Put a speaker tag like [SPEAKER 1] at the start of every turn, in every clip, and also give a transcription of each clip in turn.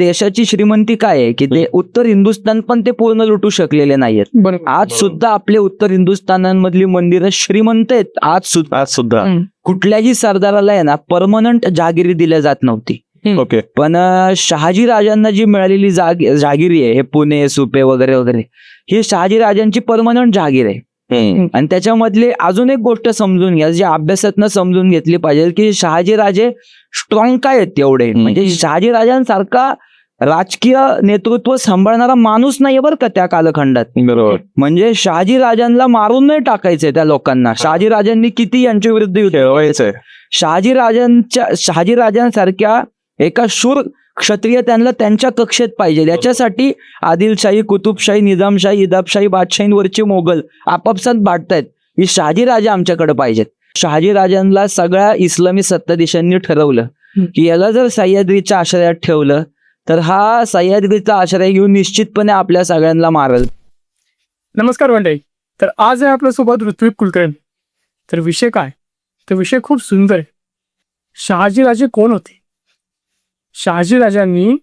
[SPEAKER 1] देशाची श्रीमंती काय आहे की ते उत्तर हिंदुस्थान पण ते पूर्ण लुटू शकलेले नाहीयेत. आज सुद्धा आपले उत्तर हिंदुस्थानांमधली मंदिरं श्रीमंत आहेत. आज सुद्धा कुठल्याही सरदाराला आहे ना परमनंट जहागिरी दिल्या जात नव्हती.
[SPEAKER 2] ओके.
[SPEAKER 1] पण शहाजी राजांना जी मिळालेली जहागिरी आहे, हे पुणे सुपे वगैरे वगैरे, ही शहाजी राजांची परमनंट जहागीर आहे. आणि त्याच्यामधले अजून एक गोष्ट समजून घ्या, जी अभ्यासातनं समजून घेतली पाहिजे, की शहाजी राजे स्ट्रॉंग काय आहेत तेवढे. म्हणजे शहाजी राजांसारखा राजकीय नेतृत्व सांभाळणारा माणूस नाहीये बरं का त्या कालखंडात.
[SPEAKER 2] बरोबर.
[SPEAKER 1] म्हणजे शहाजी राजांना मारून नाही टाकायचंय त्या लोकांना. शहाजी राजांनी किती यांच्या विरुद्ध युद्ध
[SPEAKER 2] ठेवायचंय.
[SPEAKER 1] शहाजी राजांसारख्या एका शूर क्षत्रिय त्यांना त्यांच्या कक्षेत पाहिजे. याच्यासाठी आदिलशाही, कुतुबशाही, निजामशाही, इदाबशाही, बादशाहींवरचे मोगल आपापसात बाटतायत. ही शहाजी राजे आमच्याकडे पाहिजेत. शहाजी राजांना सगळ्या इस्लामी सत्ताधीशांनी ठरवलं की याला जर सह्याद्रीच्या आश्रयात ठेवलं तर हा सह्याद्रीचा आश्रय घेऊन निश्चितपणे आपल्या सगळ्यांना मारल.
[SPEAKER 3] नमस्कार मंडळी. तर आज आहे आपल्यासोबत ऋत्विक कुलकर्णी. तर विषय काय, तर विषय खूप सुंदर आहे. शहाजीराजे कोण होते, शहाजीराजांनी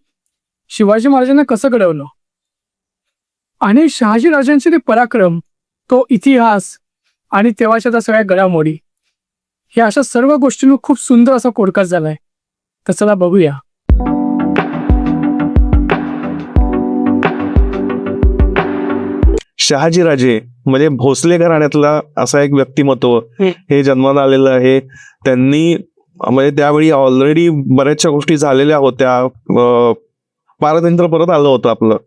[SPEAKER 3] शिवाजी महाराजांना कसं घडवलं, आणि शहाजीराजांचे ते पराक्रम, तो इतिहास आणि तेव्हाच्या त्या सगळ्या घडामोडी, हे अशा सर्व गोष्टींवर खूप सुंदर असा पॉडकास्ट झालाय. तर चला बघूया.
[SPEAKER 2] शहाजीराजे म्हणजे भोसले घराण्यातला असा एक व्यक्तिमत्व हे जन्माला आलेलं आहे. त्यांनी म्हणजे त्यावेळी ऑलरेडी बऱ्याचशा गोष्टी झालेल्या होत्या. पारतंत्र्य परत आलं होतं आपलं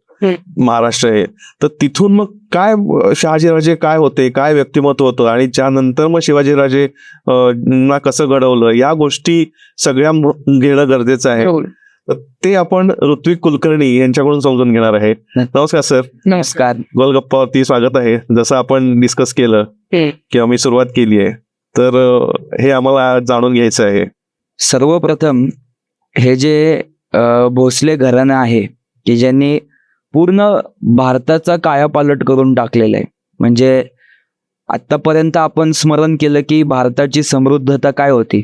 [SPEAKER 2] महाराष्ट्र हे. तर तिथून मग काय शहाजीराजे काय होते, काय व्यक्तिमत्व होतं, आणि त्यानंतर मग शिवाजीराजे ना कसं घडवलं, या गोष्टी सगळ्या घेणं गरजेचं आहे. तर ते आपण ऋत्विक कुलकर्णी यांच्याकडून समजून घेणार आहे. नमस्कार सर.
[SPEAKER 1] नमस्कार.
[SPEAKER 2] गोलगप्पावरती स्वागत आहे. जसं आपण डिस्कस केलं किंवा मी सुरुवात केली आहे, तर हे आम्हाला जाणून घ्यायचं आहे.
[SPEAKER 1] सर्वप्रथम हे जे भोसले घराणं आहे की ज्यांनी पूर्ण भारताचा कायापालट करून टाकलेला आहे. म्हणजे आतापर्यंत आपण स्मरण केलं की भारताची समृद्धता काय होती,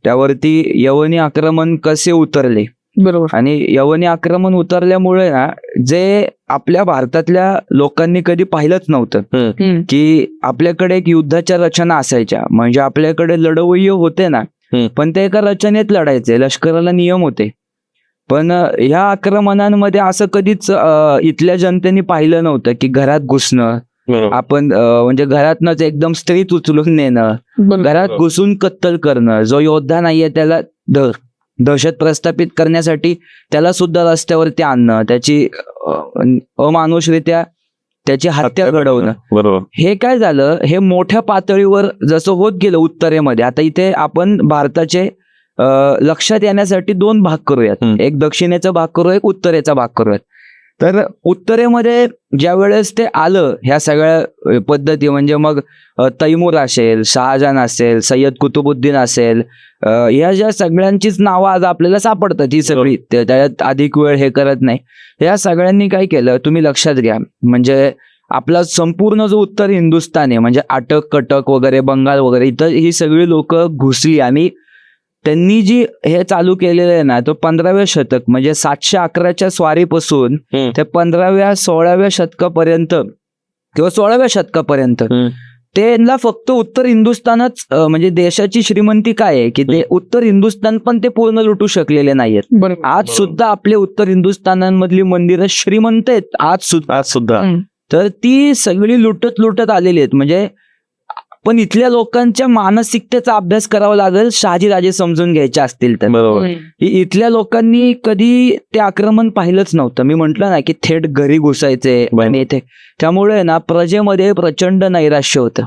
[SPEAKER 1] त्यावरती यवनी आक्रमण कसे उतरले.
[SPEAKER 3] बरोबर.
[SPEAKER 1] आणि यवनी आक्रमण उतरल्यामुळे ना जे आपल्या भारतातल्या लोकांनी कधी पाहिलंच नव्हतं की आपल्याकडे एक युद्धाच्या रचना असायच्या. म्हणजे आपल्याकडे लढवय्ये होते ना, पण ते एका रचनेत लढायचे, लष्कराला नियम होते. पण ह्या आक्रमणांमध्ये असं कधीच इथल्या जनतेने पाहिलं नव्हतं की घरात घुसणं, आपण म्हणजे घरातनच एकदम स्त्रीच उचलून नेणं, घरात घुसून कत्तल करणं, जो योद्धा नाहीये त्याला दहशत प्रस्थापित करण्यासाठी त्याला सुद्धा रस्त्यावरती आणणं, त्याची अमानुषरित्या त्याची हत्या घडवणं.
[SPEAKER 2] बरोबर.
[SPEAKER 1] हे काय झालं, हे मोठ्या पातळीवर जसं होत गेलं उत्तरेमध्ये. आता इथे आपण भारताचे लक्षात येण्यासाठी दोन भाग करूयात. एक दक्षिणेचा भाग करूया, एक उत्तरेचा भाग करूयात. तर उत्तरेमध्ये ज्या वेळेस ते आलं ह्या सगळ्या पद्धती, म्हणजे मग तैमूर असेल, शहाजहान असेल, सय्यद कुतुबुद्दीन असेल, या ज्या सगळ्यांचीच नावं आज आपल्याला सापडतात. ही सगळी त्याच्यात अधिक वेळ हे करत नाही. या सगळ्यांनी काय केलं तुम्ही लक्षात घ्या. म्हणजे आपला संपूर्ण जो उत्तर हिंदुस्थान आहे, म्हणजे अटक, कटक वगैरे, बंगाल वगैरे, इथं ही सगळी लोक घुसली. आणि त्यांनी जी हे चालू केलेलं आहे ना, तो 15व्या शतक म्हणजे 711च्या स्वारीपासून ते 15व्या-16व्या शतकापर्यंत किंवा 16व्या शतकापर्यंत त्यांना फक्त उत्तर हिंदुस्थानच म्हणजे देशाची श्रीमंती काय आहे की ते उत्तर हिंदुस्थान पण ते पूर्ण लुटू शकलेले नाहीयेत. आज सुद्धा आपले उत्तर हिंदुस्थानांमधली मंदिरं श्रीमंत आहेत. आज सुद्धा तर ती सगळी लुटत आलेली आहेत. म्हणजे पण इथल्या लोकांच्या मानसिकतेचा अभ्यास करावा लागेल शहाजीराजे समजून घ्यायचे असतील तर.
[SPEAKER 2] बरोबर.
[SPEAKER 1] इथल्या लोकांनी कधी ते आक्रमण पाहिलंच नव्हतं. मी म्हंटल ना की थेट घरी घुसायचे आणि इथे, त्यामुळे ना प्रजेमध्ये प्रचंड नैराश्य होतं.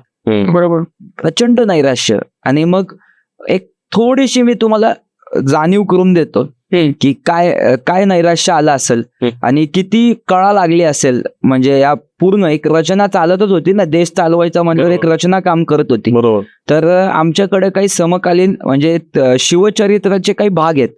[SPEAKER 3] बरोबर.
[SPEAKER 1] प्रचंड नैराश्य. आणि मग एक थोडीशी मी तुम्हाला जाणीव करून देतो की काय नैराश्य आलं असेल आणि किती कळा लागली असेल. म्हणजे या पूर्ण एक रचना चालतच होती ना, देश चालवायचा म्हणजे एक रचना काम करत होती.
[SPEAKER 2] बरोबर.
[SPEAKER 1] तर आमच्याकडे काही समकालीन म्हणजे शिवचरित्राचे काही भाग आहेत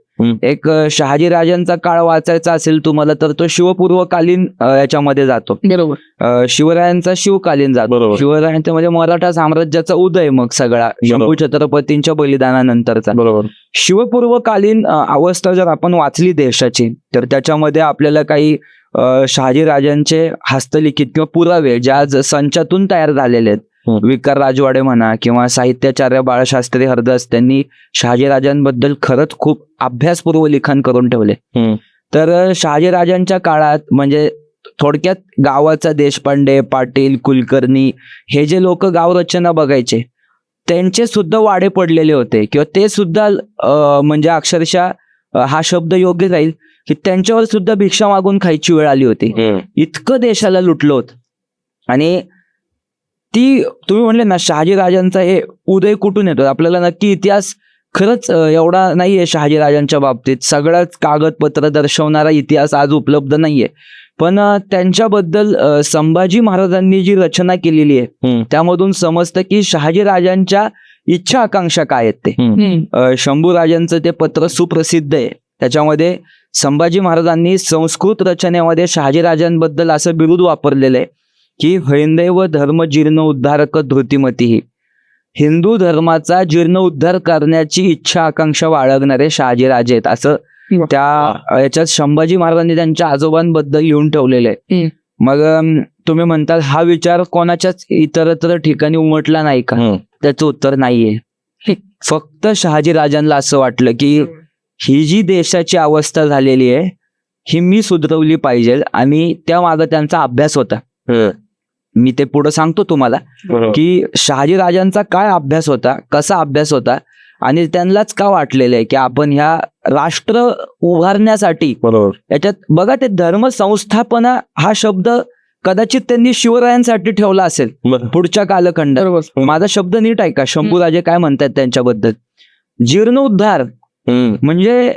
[SPEAKER 1] एक शहाजीराजांचा काळ वाचायचा असेल तुम्हाला तर तो शिवपूर्वकालीन याच्यामध्ये जातो.
[SPEAKER 3] बरोबर.
[SPEAKER 1] शिवरायांचा शिवकालीन जातो.
[SPEAKER 2] बरोबर.
[SPEAKER 1] शिवरायांच्या म्हणजे मराठा साम्राज्याचा उदय मग सगळा शंभू छत्रपतींच्या बलिदानानंतरचा.
[SPEAKER 2] बरोबर.
[SPEAKER 1] शिवपूर्वकालीन अवस्था जर आपण वाचली देशाची तर त्याच्यामध्ये आपल्याला काही शहाजीराजांचे हस्तलिखित किंवा पुरावे ज्या संचातून तयार झालेले आहेत, विकार राजवाडे म्हणा किंवा साहित्याचार्य बाळशास्त्री हरदास, त्यांनी शहाजीराजांबद्दल खरंच खूप अभ्यासपूर्व लिखाण करून ठेवले. तर शहाजीराजांच्या काळात म्हणजे थोडक्यात गावाचा देशपांडे, पाटील, कुलकर्णी हे जे लोक गाव रचना बघायचे त्यांचे सुद्धा वाडे पडलेले होते किंवा ते सुद्धा म्हणजे अक्षरशः हा शब्द योग्य राहील की त्यांच्यावर सुद्धा भिक्षा मागून खायची वेळ आली होती. इतकं देशाला लुटलं होतं. आणि ती तुम्ही म्हणले ना शहाजीराजांचा हे उदय कुठून येतो, आपल्याला नक्की इतिहास खरंच एवढा नाहीये शहाजीराजांच्या बाबतीत. सगळाच कागदपत्र दर्शवणारा इतिहास आज उपलब्ध नाहीये. पण त्यांच्याबद्दल संभाजी महाराजांनी जी रचना केलेली आहे त्यामधून समजतं की शहाजीराजांच्या इच्छा आकांक्षा काय आहेत ते. शंभू राजांचं ते पत्र सुप्रसिद्ध आहे. त्याच्यामध्ये संभाजी महाराजांनी संस्कृत रचनेमध्ये शहाजीराजांबद्दल असं बिरुद वापरलेलं आहे की हैंदैव धर्म जीर्ण उद्धारक धृतिमती, हिंदू धर्माचा जीर्ण उद्धार करण्याची इच्छा आकांक्षा बाळगणारे शहाजीराजे आहेत, असं त्या याच्यात संभाजी महाराजांनी त्यांच्या आजोबांबद्दल लिहून ठेवलेलं आहे. मग तुम्ही म्हणताल हा विचार कोणाच्याच इतरत्र ठिकाणी उमटला नाही का? त्याचं उत्तर नाहीये. फक्त शहाजीराजांना असं वाटलं की ही जी देशाची अवस्था झालेली आहे ही मी सुधरवली पाहिजे आणि त्या मागे त्यांचा अभ्यास होता. मी ते पुढे सांगतो तुम्हाला की शहाजीराजांचा काय अभ्यास होता, कसा अभ्यास होता आणि त्यांनाच का वाटलेलं आहे की आपण ह्या राष्ट्र उभारण्यासाठी याच्यात बघा ते धर्म संस्थापना हा शब्द कदाचित त्यांनी शिवरायांसाठी ठेवला असेल पुढच्या कालखंडात. माझा शब्द नीट ऐका, शंभूराजे काय म्हणतात त्यांच्याबद्दल. जीर्णोद्धार म्हणजे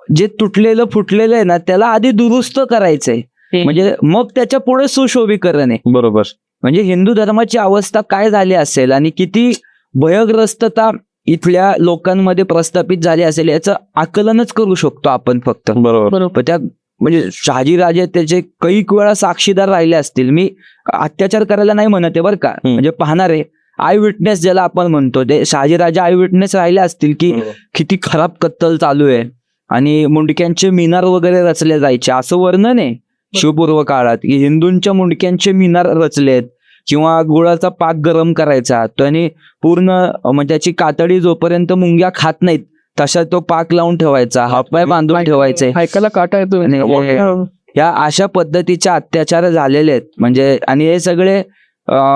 [SPEAKER 1] जे तुटलेलं फुटलेलं आहे ना त्याला आधी दुरुस्त करायचंय, म्हणजे मग त्याच्या पुढे सुशोभीकरण आहे.
[SPEAKER 2] बरोबर.
[SPEAKER 1] म्हणजे हिंदू धर्माची अवस्था काय झाली असेल आणि किती भयग्रस्तता इथल्या लोकांमध्ये प्रस्थापित झाली असेल याचं आकलनच करू शकतो आपण फक्त.
[SPEAKER 2] बरोबर.
[SPEAKER 1] त्या म्हणजे शहाजीराजे त्याचे कैक वेळा साक्षीदार राहिले असतील. मी अत्याचार करायला नाही म्हणत आहे बरं का, म्हणजे पाहणारे आय विटनेस ज्याला आपण म्हणतो ते शहाजीराजे आय विटनेस राहिले असतील की किती खराब कत्तल चालू आहे आणि मुंडक्यांचे मिनार वगैरे रचले जायचे असं वर्णन आहे शिवपूर्व काळात की हिंदूंच्या मुंडक्यांचे मिनार रचलेत किंवा गुळाचा पाक गरम करायचा त्याने पूर्ण म्हणजे त्याची कातडी जोपर्यंत मुंग्या खात नाहीत तसा तो पाक लावून ठेवायचा, हातपाय बांधून ठेवायचे.
[SPEAKER 3] ऐकायला काटा येतो.
[SPEAKER 1] या अशा पद्धतीचे अत्याचार झालेले आहेत. म्हणजे आणि हे सगळे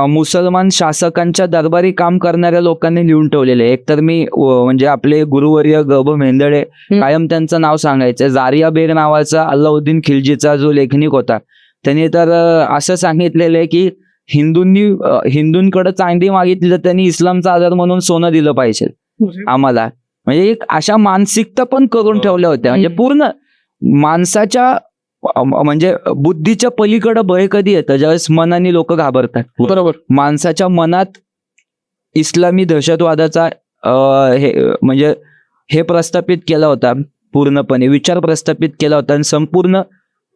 [SPEAKER 1] मुसलमान शासकांच्या दरबारी काम करणाऱ्या लोकांनी लिहून ठेवलेले. एक तर मी म्हणजे आपले गुरुवर्य ग.भ. मेंदळे कायम त्यांचं नाव सांगायचं. जारिया बेग नावाचा अल्लाउद्दीन खिलजीचा जो लेखनिक होता त्यांनी तर असं सांगितलेलं आहे की हिंदूंकडे चांदी मागितली तर त्यांनी इस्लामचा आधार म्हणून सोनं दिलं पाहिजे आम्हाला. म्हणजे एक अशा मानसिकता पण करून ठेवल्या होत्या. म्हणजे पूर्ण माणसाच्या म्हणजे बुद्धीच्या पलीकडे भय कधी येतं ज्यावेळेस मनाने लोक घाबरतात.
[SPEAKER 3] बरोबर.
[SPEAKER 1] माणसाच्या मनात इस्लामी दहशतवादाचा म्हणजे हे प्रस्थापित केला होता, पूर्णपणे विचार प्रस्थापित केला होता आणि संपूर्ण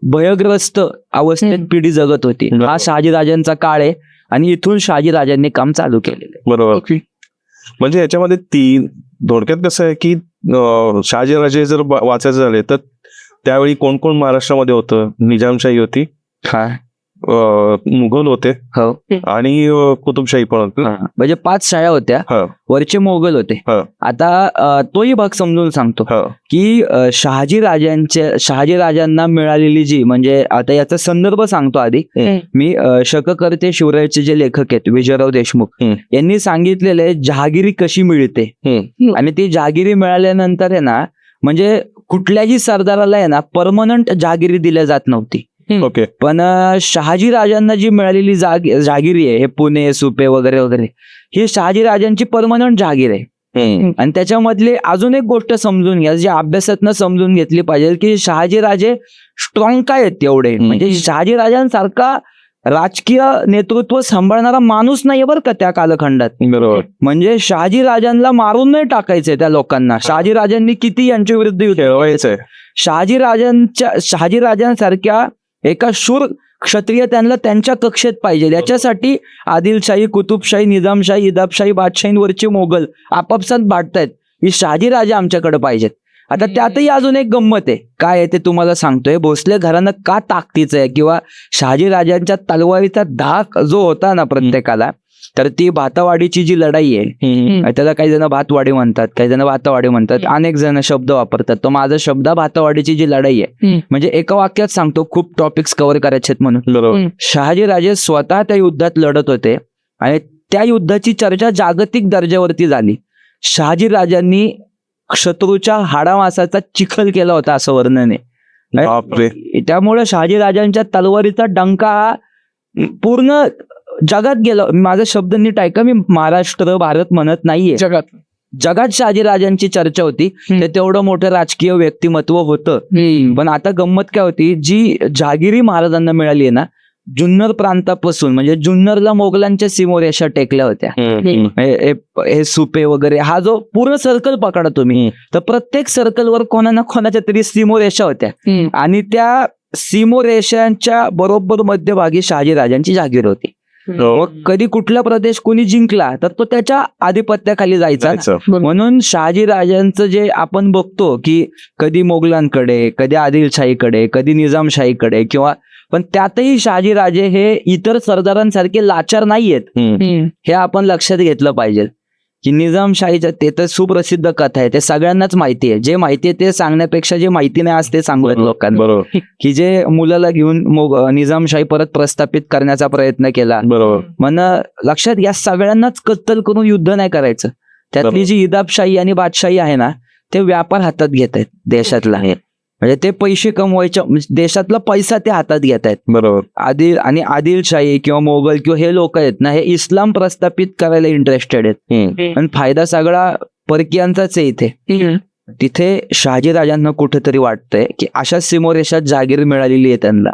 [SPEAKER 1] भयग्रस्त अवस्थेत पिढी जगत होती. हा शहाजीराजांचा काळ आहे आणि इथून शहाजीराजांनी काम चालू केलेलं आहे.
[SPEAKER 2] बरोबर. म्हणजे याच्यामध्ये थोडक्यात कसं आहे की शहाजीराजे जर वाचायचे झाले तर त्यावेळी कोण कोण महाराष्ट्रामध्ये होतं? निजामशाही होती, मुघल होते आणि कुतुबशाही पण होती.
[SPEAKER 1] म्हणजे 5 शाळा होत्या, वरचे मोगल होते. आता तोही भाग समजून सांगतो की शहाजीराजांना मिळालेली जी म्हणजे आता याचा संदर्भ सांगतो आधी मी. शककर्ते शिवरायाचे जे लेखक आहेत विजयराव देशमुख यांनी सांगितलेलं आहे जहागिरी कशी मिळते आणि ती जहागिरी मिळाल्यानंतर आहे ना म्हणजे कुठल्याही सरदाराला आहे ना परमनंट जहागिरी दिल्या जात नव्हती.
[SPEAKER 2] ओके.
[SPEAKER 1] पण शहाजीराजांना जी मिळालेली जहागिरी आहे हे पुणे सुपे वगैरे वगैरे ही शहाजीराजांची परमनंट जहागीर आहे. आणि त्याच्यामधली अजून एक गोष्ट समजून घ्या जी अभ्यासातनं समजून घेतली पाहिजे की शहाजीराजे स्ट्रॉंग काय आहेत तेवढे. म्हणजे शहाजीराजांसारखा राजकीय नेतृत्व सांभाळणारा माणूस नाहीये बरं का त्या कालखंडात.
[SPEAKER 2] बरोबर.
[SPEAKER 1] म्हणजे शहाजी राजांना मारून नाही टाकायचंय त्या लोकांना. शहाजी राजांनी किती यांच्या विरुद्ध युद्ध
[SPEAKER 2] ठेवायचंय.
[SPEAKER 1] शहाजी राजांसारख्या एका शूर क्षत्रिय त्यांना त्यांच्या कक्षेत पाहिजे. याच्यासाठी आदिलशाही, कुतुबशाही, निजामशाही, इदाबशाही, बादशाहींवरचे मोगल आपापसात भांडतायत की शहाजी राजा आमच्याकडे पाहिजेत. आता त्यातही अजून एक गंमत आहे. काय आहे ते तुम्हाला सांगतोय. भोसले घराणं का ताकदीचं आहे किंवा शहाजी राजांच्या तलवारीचा धाक जो होता ना प्रत्येकाला, तर ती भातवाडीची जी लढाई आहे, त्याला काही जण भातवाडी म्हणतात, काही जण भातवाडी म्हणतात, अनेक जण शब्द वापरतात. तो माझा शब्द भातवाडीची जी लढाई आहे, म्हणजे एका वाक्यात सांगतो, खूप टॉपिक्स कव्हर करायचे आहेत म्हणून.
[SPEAKER 2] बरोबर.
[SPEAKER 1] शहाजी राजे स्वतः त्या युद्धात लढत होते आणि त्या युद्धाची चर्चा जागतिक दर्जावरती झाली. शहाजी राजांनी शत्रूच्या हाडामासाचा चिखल केला होता असं वर्णन आहे.
[SPEAKER 2] बापरे.
[SPEAKER 1] त्यामुळे शहाजी राजांच्या तलवारीचा डंका हा पूर्ण जगात गेला. माझा शब्द नीट ऐका, मी महाराष्ट्र भारत म्हणत नाहीये, जगात शहाजी राजांची चर्चा होती. ते तेवढं मोठं राजकीय व्यक्तिमत्व होतं. पण आता गंमत काय होती, जी जहागिरी महाराजांना मिळाली आहे ना, जुन्नर प्रांतापासून, म्हणजे जुन्नरला मोगलांच्या सीमोरेषा टेकल्या होत्या. हे सुपे वगैरे, हा जो पूर्ण सर्कल पकडा तुम्ही, तर प्रत्येक सर्कलवर कोणा ना कोणाच्या तरी सीमोरेषा होत्या आणि त्या सीमोरेषांच्या बरोबर मध्यभागी शहाजी राजांची जहागीर होती. मग कधी कुठला प्रदेश कोणी जिंकला तर तो त्याच्या आधिपत्याखाली जायचा. म्हणून शहाजी राजांचं जे आपण बघतो की कधी मोगलांकडे, कधी आदिलशाहीकडे, कधी निजामशाहीकडे, किंवा पण त्यातही शहाजी राजे हे इतर सरदारांसारखे लाचार नाहीयेत. हे आपण लक्षात घेतलं पाहिजे की निजामशाहीचं ते तर सुप्रसिद्ध कथा आहे, ते सगळ्यांनाच माहिती आहे. जे माहिती आहे ते सांगण्यापेक्षा जे माहिती नाही असते सांगूयात लोकांना.
[SPEAKER 2] बरोबर.
[SPEAKER 1] की जे मुलाला घेऊन निजामशाही परत प्रस्थापित करण्याचा प्रयत्न केला.
[SPEAKER 2] बरोबर.
[SPEAKER 1] म्हण लक्षात या सगळ्यांनाच कत्तल करून युद्ध नाही करायचं. त्यातली जी इदाबशाही आणि बादशाही आहे ना, ते व्यापार हातात घेत आहेत देशातला. म्हणजे ते पैसे कमवायच्या, देशातला पैसा ते हातात घेत आहेत.
[SPEAKER 2] बरोबर.
[SPEAKER 1] आदिलशाही किंवा मोगल किंवा हे लोक आहेत ना, हे इस्लाम प्रस्थापित करायला इंटरेस्टेड आहेत. आणि फायदा सगळा परकीयांचाच आहे इथे. तिथे शहाजी राजांना कुठेतरी वाटतंय की अशा सीमोरेषात जागीर मिळालेली आहे त्यांना,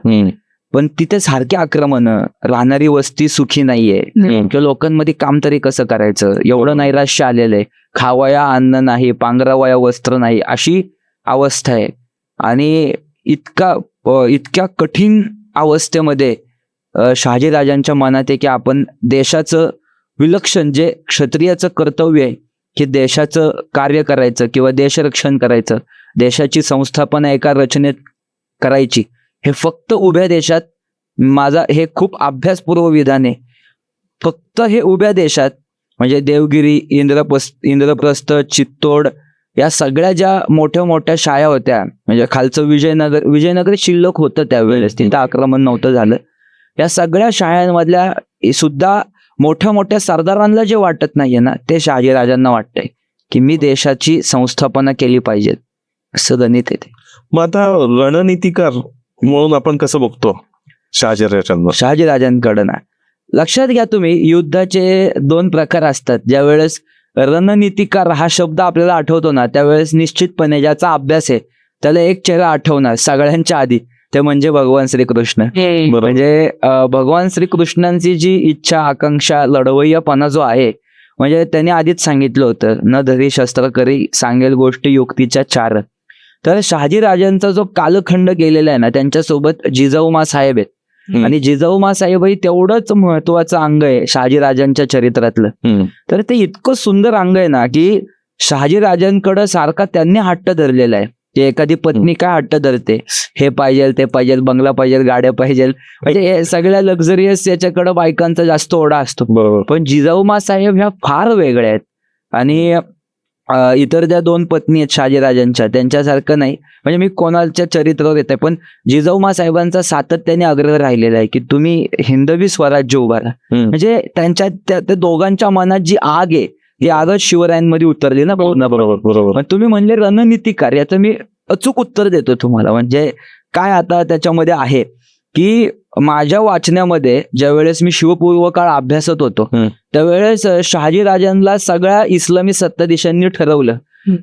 [SPEAKER 1] पण तिथे सारखे आक्रमण, राहणारी वस्ती सुखी नाहीये, किंवा लोकांमध्ये काम तरी कसं करायचं, एवढं नैराश्य आलेलं आहे. खावया अन्न नाही, पांघरावया वस्त्र नाही, अशी अवस्था आहे. आणि इतक्या कठीण अवस्थेमध्ये शहाजी राजांच्या मनात आहे की आपण देशाचं विलक्षण, जे क्षत्रियाचं कर्तव्य आहे की देशाचं कार्य करायचं किंवा देशरक्षण करायचं, देशाची संस्थापना एका रचनेत करायची, हे फक्त उभ्या देशात, माझा हे खूप अभ्यासपूर्व विधान आहे, फक्त हे उभ्या देशात, म्हणजे देवगिरी, इंद्रप्रस्थ, चित्तोड, या सगळ्या ज्या मोठ्या मोठ्या शाळा होत्या, म्हणजे खालचं विजयनगर शिल्लक होतं त्यावेळेस, तिथं आक्रमण नव्हतं झालं. या सगळ्या शाळांमधल्या सुद्धा मोठ्या मोठ्या सरदारांना जे वाटत नाहीये ना, ते शहाजी राजांना वाटतंय की मी देशाची संस्थापना केली पाहिजे, असं गणित आहे.
[SPEAKER 2] मग आता रणनीतिकार म्हणून आपण कसं बघतो शहाजी राजांकडं ना, लक्षात घ्या तुम्ही, युद्धाचे 2 प्रकार असतात. ज्यावेळेस रणनीतिकार हा शब्द आपल्याला आठवतो ना, त्यावेळेस निश्चितपणे ज्याचा अभ्यास आहे त्याला एक चेहरा आठवणार सगळ्यांच्या आधी, ते म्हणजे भगवान श्रीकृष्ण. म्हणजे भगवान श्रीकृष्णांची जी इच्छा, आकांक्षा, लढवय्यापणा जो आहे, म्हणजे त्यांनी आधीच सांगितलं होतं, न धरी शस्त्र करी सांगेल गोष्टी युक्तीच्या 4. तर शहाजी राजांचा जो कालखंड गेलेला आहे ना, त्यांच्यासोबत जिजाऊमा साहेब आहेत. आणि जिजाऊमा साहेबही तेवढंच महत्वाचं अंग आहे शहाजी राजांच्या चरित्रातलं. तर ते इतकं सुंदर अंग आहे ना की शहाजी राजांकडं सारखा त्यांनी हट्ट धरलेला आहे. की एखादी पत्नी काय हट्ट धरते, हे पाहिजे, ते पाहिजे, बंगला पाहिजे, गाड्या पाहिजे, म्हणजे हे सगळ्या लक्झरियस याच्याकडे बायकांचा जास्त ओढा असतो. पण जिजाऊमा साहेब ह्या फार वेगळ्या आहेत. आणि इतर ज्या 2 पत्नी आहेत शहाजी राजांच्या, त्यांच्यासारखं नाही. म्हणजे मी कोणाच्या चरित्रावर येत आहे, पण जिजाऊमा साहेबांचा सातत्याने आग्रह राहिलेला आहे की तुम्ही हिंदवी स्वराज्य उभारा. म्हणजे त्यांच्या त्या दोघांच्या मनात जी आग आहे, ही आगच शिवरायांमध्ये उतरली ना. बरोबर.
[SPEAKER 1] तुम्ही म्हणले रणनीतिकार, याचं मी अचूक उत्तर देतो तुम्हाला. म्हणजे काय आता त्याच्यामध्ये आहे की माझ्या वाचण्यामध्ये ज्यावेळेस मी शिवपूर्व काळ अभ्यासत होतो, त्यावेळेस शहाजी राजांना सगळ्या इस्लामी सत्ताधीशांनी ठरवलं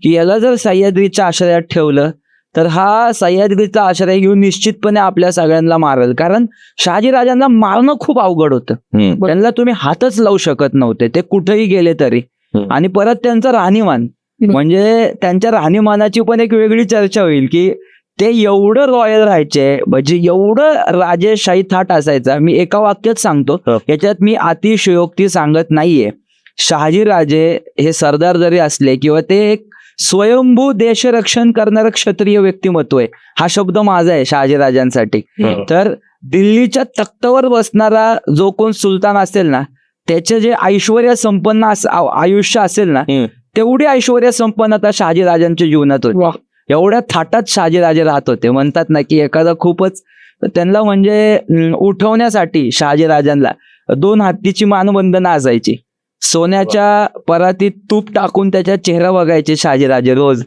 [SPEAKER 1] की याला जर सह्याद्रीच्या आश्रयात ठेवलं तर हा सह्याद्रीचा आश्रय घेऊन निश्चितपणे आपल्या सगळ्यांना मारेल. कारण शहाजीराजांना मारणं खूप अवघड होतं. त्यांना तुम्ही हातच लावू शकत नव्हते, ते कुठेही गेले तरी. आणि परत त्यांचं राहणीमान, म्हणजे त्यांच्या राहणीमानाची पण एक वेगळी चर्चा होईल की ते एवढं रॉयल राहायचे, म्हणजे एवढं राजेशाही थाट असायचा. मी एका वाक्यात सांगतो, याच्यात मी अतिशयोक्ती सांगत नाहीये. शहाजीराजे हे सरदार जरी असले किंवा ते एक स्वयंभू देशरक्षण करणारं क्षत्रिय व्यक्तिमत्व आहे, हा शब्द माझा आहे शहाजीराजांसाठी. तर दिल्लीच्या तख्तावर बसणारा जो कोण सुलतान असेल ना, त्याचे जे ऐश्वर्य संपन्न आयुष्य असेल ना, तेवढी ऐश्वर्य संपन्नता शहाजीराजांच्या जीवनात होती. एवढ्या थाटात शहाजीराजे राहत होते. म्हणतात ना की एखादा खूपच त्यांना म्हणजे उठवण्यासाठी शहाजीराजांना 2 हत्तीची मानवंदना असायची. सोन्याच्या परातीत तूप टाकून त्याच्या चेहरा बघायचे शहाजीराजे रोज.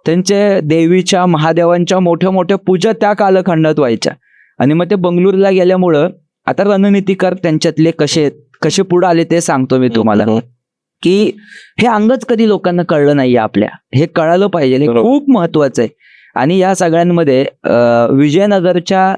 [SPEAKER 1] त्यांचे देवीच्या महादेवांच्या मोठ्या मोठ्या पूजा त्या कालखंडात व्हायच्या. आणि मग ते बंगळुरूला गेल्यामुळं आता रणनीतिकार त्यांच्यातले कसे पुढे आले ते सांगतो मी तुम्हाला. की हे अंगच कधी लोकांना कळलं नाहीये आपल्या, हे कळालं पाहिजे, हे खूप महत्वाचं आहे. आणि या सगळ्यांमध्ये विजयनगरच्या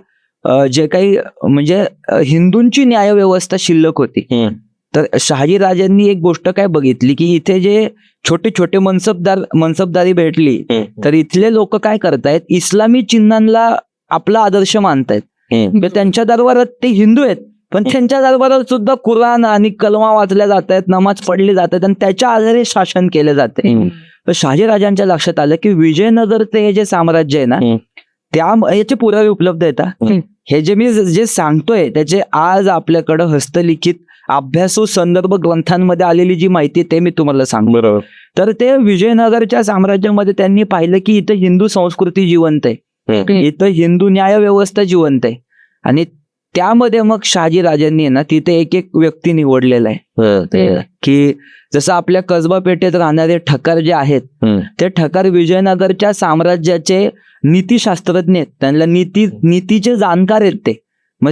[SPEAKER 1] जे काही म्हणजे हिंदूंची न्यायव्यवस्था शिल्लक होती. तर शहाजीराजांनी एक गोष्ट काय बघितली की इथे जे छोटे छोटे मनसबदारी भेटली, तर इथले लोक काय करतायत, इस्लामी चिन्हांना आपला आदर्श मानतायत. त्यांच्या दरबारात ते हिंदू आहेत, पण त्यांच्या दरबारात सुद्धा कुराण आणि कलमा वाचल्या जात आहेत, नमाज पडली जात आहेत आणि त्याच्या आधारे शासन केले जाते. तर शहाजीराजांच्या लक्षात आलं की विजयनगरचे हे जे साम्राज्य आहे ना, याचे पुरावे उपलब्ध आहेत. हे जे मी जे सांगतोय त्याचे आज आपल्याकडं हस्तलिखित अभ्यासू संदर्भ ग्रंथांमध्ये आलेली जी माहिती ते मी तुम्हाला सांगतो.
[SPEAKER 2] बरोबर.
[SPEAKER 1] तर ते विजयनगरच्या साम्राज्यामध्ये त्यांनी पाहिलं की इथं हिंदू संस्कृती जिवंत आहे, इथं हिंदू न्याय व्यवस्था जिवंत आहे. आणि त्यामध्ये मग शहाजीराजांनी ना तिथे एक एक व्यक्ती निवडलेला आहे. की जसं आपल्या कसबा पेठेत राहणारे ठकार जे आहेत, ते ठकार विजयनगरच्या साम्राज्याचे नीतिशास्त्रज्ञ आहेत, त्यांना नीतीचे जाणकार आहेत ते. मग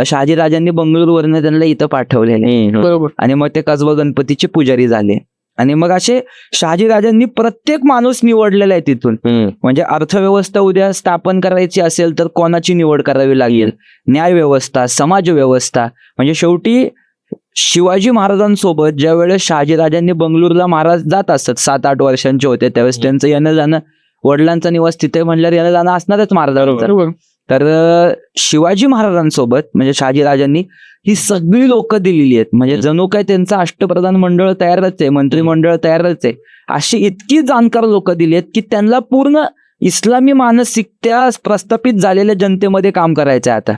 [SPEAKER 1] शहाजीराजांनी बंगळुरूवरनं त्यांना इथं पाठवलेले.
[SPEAKER 3] बरोबर.
[SPEAKER 1] आणि मग ते कसबा गणपतीचे पुजारी झाले. आणि मग असे शहाजीराजांनी प्रत्येक माणूस निवडलेला आहे तिथून. म्हणजे अर्थव्यवस्था उद्या स्थापन करायची असेल तर कोणाची निवड करावी लागेल, न्याय व्यवस्था, समाज व्यवस्था. म्हणजे शेवटी शिवाजी महाराजांसोबत ज्या वेळेस शहाजीराजांनी बंगळुरूला महाराज जात असतात, 7-8 वर्षांचे होते त्यावेळेस त्यांचं येणं जाणं, वडिलांचा निवास तिथे म्हणल्यावर येणं जाणं असणारच महाराजांचं. तर शिवाजी महाराजांसोबत म्हणजे शहाजीराजांनी ही सगळी लोक दिलेली आहेत. म्हणजे जणू काय त्यांचं अष्टप्रधान मंडळ तयारच आहे, मंत्रिमंडळ तयारच आहे. अशी इतकी जाणकार लोक दिली आहेत की त्यांना पूर्ण इस्लामी मानसिकता प्रस्थापित झालेल्या जनतेमध्ये काम करायचं आहे. आता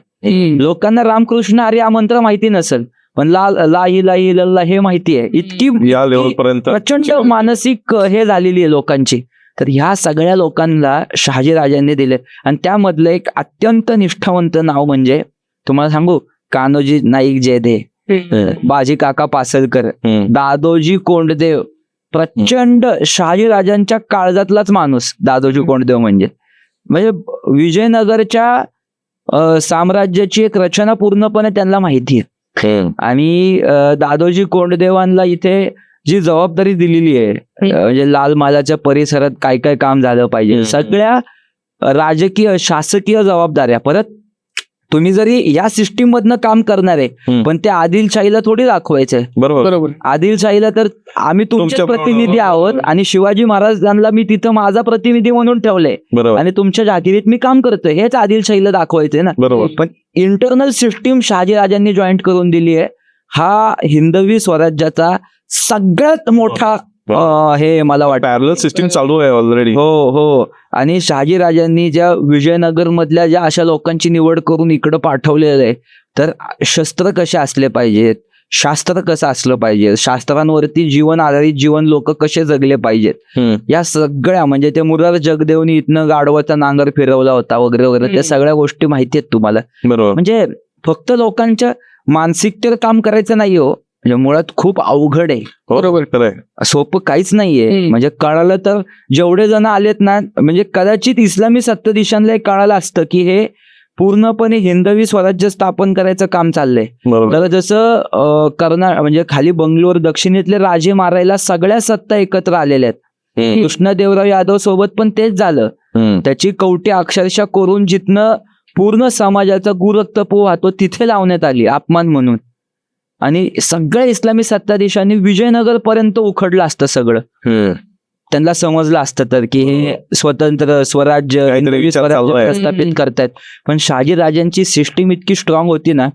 [SPEAKER 1] लोकांना रामकृष्ण हरी हा मंत्र माहिती नसेल, पण ला इलाहा इल्लल्लाह हे माहिती आहे. इतकी
[SPEAKER 2] या लेवलपर्यंत
[SPEAKER 1] प्रचंड मानसिक हे झालेली आहे लोकांची. तर ह्या सगळ्या लोकांना शहाजीराजांनी दिले. आणि त्यामधलं एक अत्यंत निष्ठावंत नाव म्हणजे तुम्हाला सांगू, कान्होजी नाईक जयदे, बाजी काका पासलकर, दादोजी कोंडदेव. प्रचंड शहाजीराजांच्या काळजातलाच माणूस दादोजी कोंडदेव. म्हणजे विजयनगरच्या साम्राज्याची एक रचना पूर्णपणे त्यांना माहिती आहे. आणि दादोजी कोंडदेवांना इथे जी जबाबदारी दिलेली आहे, म्हणजे लाल महालाच्या परिसरात काय काय काम झालं पाहिजे, सगळ्या राजकीय शासकीय जबाबदाऱ्या. परत तुम्ही जरी या सिस्टीम मधनं काम करणार आहे, पण ते आदिलशाहीला थोडी दाखवायचंय.
[SPEAKER 2] बरोबर.
[SPEAKER 1] आदिलशाहीला तर आम्ही तुमचे प्रतिनिधी आहोत आणि शिवाजी महाराजांना मी तिथं माझा प्रतिनिधी म्हणून ठेवलंय आणि तुमच्या जागिरीत मी काम करतोय, हेच आदिलशाहीला दाखवायचंय ना. पण इंटरनल सिस्टीम शहाजीराजांनी जॉईंट करून दिली आहे. हा हिंदवी स्वराज्याचा सगळ्यात मोठा हे मला वाटतं
[SPEAKER 2] पॅरलल सिस्टीम चालू आहे ऑलरेडी.
[SPEAKER 1] हो. आणि शहाजीराजांनी ज्या विजयनगर मधल्या ज्या अशा लोकांची निवड करून इकडं पाठवलेलं आहे, तर शस्त्र कसे असले पाहिजेत, शास्त्र कसं असलं पाहिजे, शास्त्रांवरती जीवन आधारित जीवन लोक कसे जगले पाहिजेत, या सगळ्या म्हणजे ते मुरार जगदेवनी इथनं गाढवाचा नांगर फिरवला होता वगैरे वगैरे, त्या सगळ्या गोष्टी माहिती आहेत तुम्हाला.
[SPEAKER 2] बरोबर.
[SPEAKER 1] म्हणजे फक्त लोकांच्या मानसिकतेवर काम करायचं नाही हो, म्हणजे मुळात खूप अवघड आहे.
[SPEAKER 2] बरोबर.
[SPEAKER 1] सोपं काहीच नाहीये. म्हणजे कळालं तर जेवढे जण आलेत ना, म्हणजे कदाचित इस्लामी सत्ताधीशांना कळालं असतं की हे पूर्णपणे हिंदवी स्वराज्य स्थापन करायचं काम चाललंय. तर जसं म्हणजे खाली बंगलोर दक्षिणेतले राजे मारायला सगळ्या सत्ता एकत्र आलेल्या आहेत, कृष्णदेवराव यादव सोबत पण तेच झालं. त्याची कवटी अक्षरशः करून जिथनं पूर्ण समाजाचा गुरक्तपो वाहतो तिथे लावण्यात आली अपमान म्हणून. आणि सगळ्या इस्लामी सत्ताधीशांनी विजयनगर पर्यंत उखडलं असतं सगळं. त्यांना समजलं असतं तर की हे स्वतंत्र स्वराज्य प्रस्थापित करतायत. पण शहाजी राजांची सिस्टीम इतकी स्ट्रॉंग होती ना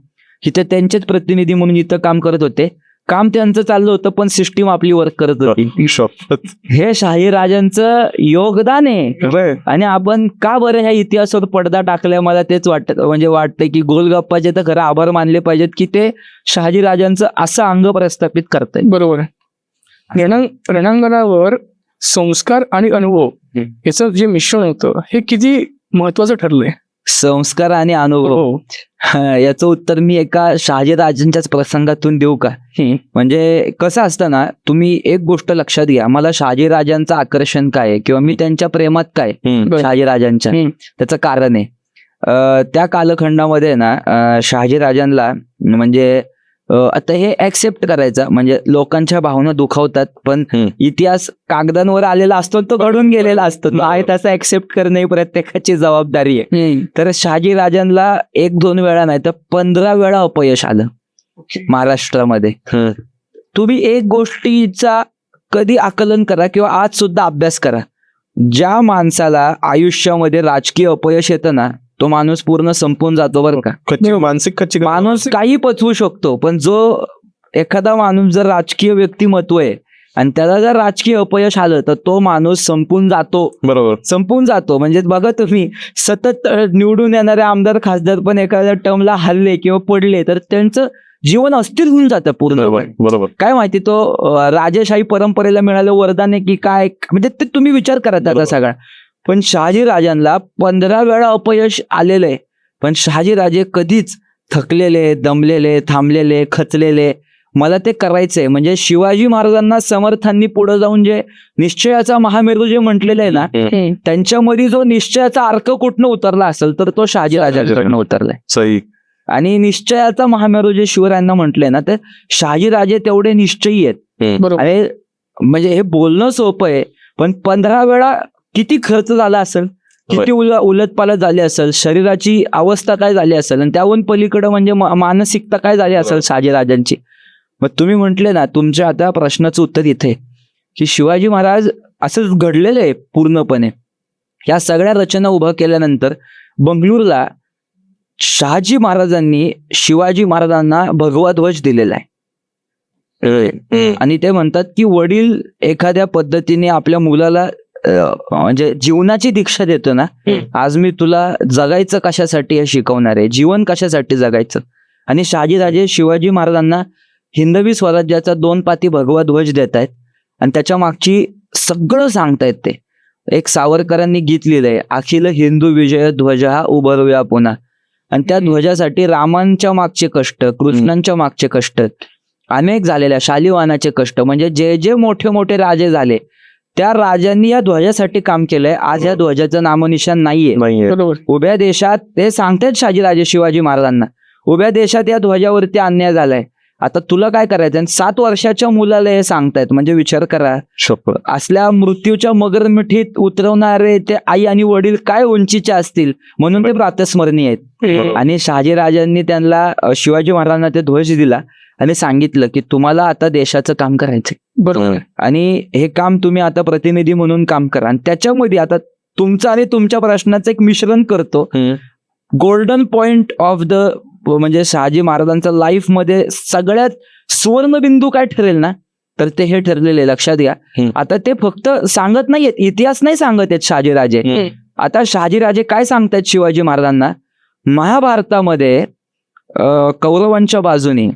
[SPEAKER 1] की ते त्यांचेच प्रतिनिधी म्हणून इथं काम करत होते. काम त्यांचं चाललं होतं पण सिस्टीम आपली वर्क करत होती. हे शहाजी राजांचं योगदान आहे. आणि आपण का बरं ह्या इतिहासावर पडदा टाकलाय मला तेच वाटतं की गोलगप्पाचे तर खरं आभार मानले पाहिजेत की ते शहाजी राजांचं असं अंग प्रस्थापित करतायत.
[SPEAKER 3] बरोबर आहे. रणांगणावर संस्कार आणि अनुभव याचं जे मिश्रण होतं हे किती महत्वाचं ठरलंय.
[SPEAKER 1] संस्कार आणि अनुभव याचं उत्तर मी एका शहाजी राजांच्याच प्रसंगातून देऊ का? म्हणजे कसं असतं ना, तुम्ही एक गोष्ट लक्षात घ्या, मला शहाजी राजांचं आकर्षण काय आहे किंवा मी त्यांच्या प्रेमात काय शहाजी राजांच्या, त्याचं कारण आहे त्या कालखंडामध्ये ना शहाजी राजांना म्हणजे आता हे ऍक्सेप्ट करायचं म्हणजे लोकांच्या भावना दुखावतात पण इतिहास कागदांवर आलेला असतो तो घडून गेलेला असतो तो आहे तसा ऍक्सेप्ट करणे प्रत्येकाची जबाबदारी आहे. तर शहाजी राजांना 1-2 वेळा नाही तर 15 वेळा अपयश आलं महाराष्ट्रामध्ये. तुम्ही एक गोष्टीचा कधी आकलन करा किंवा आज सुद्धा अभ्यास करा, ज्या माणसाला आयुष्यामध्ये राजकीय अपयश येतं ना तो माणूस पूर्ण संपून जातो बरं का.
[SPEAKER 2] मानसिक
[SPEAKER 1] माणूस काही पचवू शकतो पण जो एखादा माणूस जर राजकीय व्यक्तिमत्व आहे आणि त्याला जर राजकीय अपयश आलं तर तो माणूस संपून जातो.
[SPEAKER 2] बरोबर,
[SPEAKER 1] संपून जातो. म्हणजे बघा तुम्ही सतत निवडून येणारे आमदार खासदार पण एखाद्या टर्मला हल्ले किंवा पडले तर त्यांचं जीवन अस्थिर होऊन जातं पूर्ण.
[SPEAKER 2] बरोबर.
[SPEAKER 1] काय माहिती तो राजेशाही परंपरेला मिळालं वरदान आहे की काय, म्हणजे ते तुम्ही विचार करा त्याचा सगळा. पण शहाजी राजांना 15 वेळा अपयश आलेलं आहे पण शहाजी राजे कधीच थकलेले, दमलेले, थांबलेले, खचलेले, मला ते करायचंय. म्हणजे शिवाजी महाराजांना समर्थांनी पुढे जाऊन जे निश्चयाचा महामेरू जे म्हटलेलं आहे ना त्यांच्यामध्ये जो निश्चयाचा अर्क कुठनं उतरला असेल तर तो शहाजी राजांकडनं उतरलाय.
[SPEAKER 2] सही.
[SPEAKER 1] आणि निश्चयाचा महामेरू जे शिवरायांना म्हटलंय ना ते शहाजी राजे तेवढे निश्चयी आहेत. अरे म्हणजे हे बोलणं सोपं आहे पण 15 वेळा किती खर्च झाला असेल, किती उलटपालट झाली असेल, शरीराची अवस्था काय झाली असेल आणि त्याहून पलीकडे म्हणजे मानसिकता काय झाली असेल शहाजी राजांची. मग तुम्ही म्हटले ना तुमच्या आता प्रश्नाचं उत्तर इथे की शिवाजी महाराज असंच घडलेलं आहे पूर्णपणे. या सगळ्या रचना उभ्या केल्यानंतर बंगळूरला शहाजी महाराजांनी शिवाजी महाराजांना भगवा ध्वज दिलेला आहे. आणि ते म्हणतात की वडील एखाद्या पद्धतीने आपल्या मुलाला म्हणजे जीवनाची दीक्षा देतो ना, आज मी तुला जगायचं कशासाठी हे शिकवणार आहे, जीवन कशासाठी जगायचं. आणि शहाजीराजे शिवाजी महाराजांना हिंदवी स्वराज्याचा 2 पाती भगवा ध्वज देत आहेत आणि त्याच्या मागची सगळं सांगतायत. ते एक सावरकरांनी गीत लिहिलंय, अखिल हिंदू विजय ध्वज हा उभारूया पुन्हा. आणि त्या ध्वजासाठी रामांच्या मागचे कष्ट, कृष्णांच्या मागचे कष्ट, अनेक झालेल्या शालिवाहनाचे कष्ट, म्हणजे जे जे मोठे मोठे राजे झाले त्या राजांनी या ध्वजासाठी काम केलंय. आज या ध्वजाचं नामोनिशाण नाहीये. उभ्या देशात ते सांगतायत शहाजीराजे शिवाजी महाराजांना, उभ्या देशात या ध्वजावरती अन्याय झालाय, आता तुला काय करायचं. 7 वर्षाच्या मुलाला हे सांगतायत. म्हणजे विचार करा, असल्या मृत्यूच्या मगरमिठीत उतरवणारे ते आई आणि वडील काय उंचीचे असतील म्हणून ते प्रातस्मरणीय आहेत. आणि शहाजीराजांनी त्यांना शिवाजी महाराजांना ते ध्वज दिला आणि सांगितलं की तुम्हाला आता देशाचं काम करायचंय.
[SPEAKER 3] बरोबर.
[SPEAKER 1] आणि हे काम तुम्ही आता प्रतिनिधी म्हणून काम करा. आणि त्याच्यामध्ये आता तुमचं आणि तुमच्या प्रश्नाचं एक मिश्रण करतो. गोल्डन पॉइंट ऑफ द म्हणजे शहाजी महाराजांच्या लाईफ मध्ये सगळ्यात सुवर्णबिंदू काय ठरेल ना तर ते हे ठरलेले लक्षात घ्या. आता ते फक्त सांगत नाहीयेत, इतिहास नाही सांगत आहेत शहाजीराजे. आता शहाजीराजे काय सांगतायत शिवाजी महाराजांना, महाभारतामध्ये कौरवांच्या बाजूने,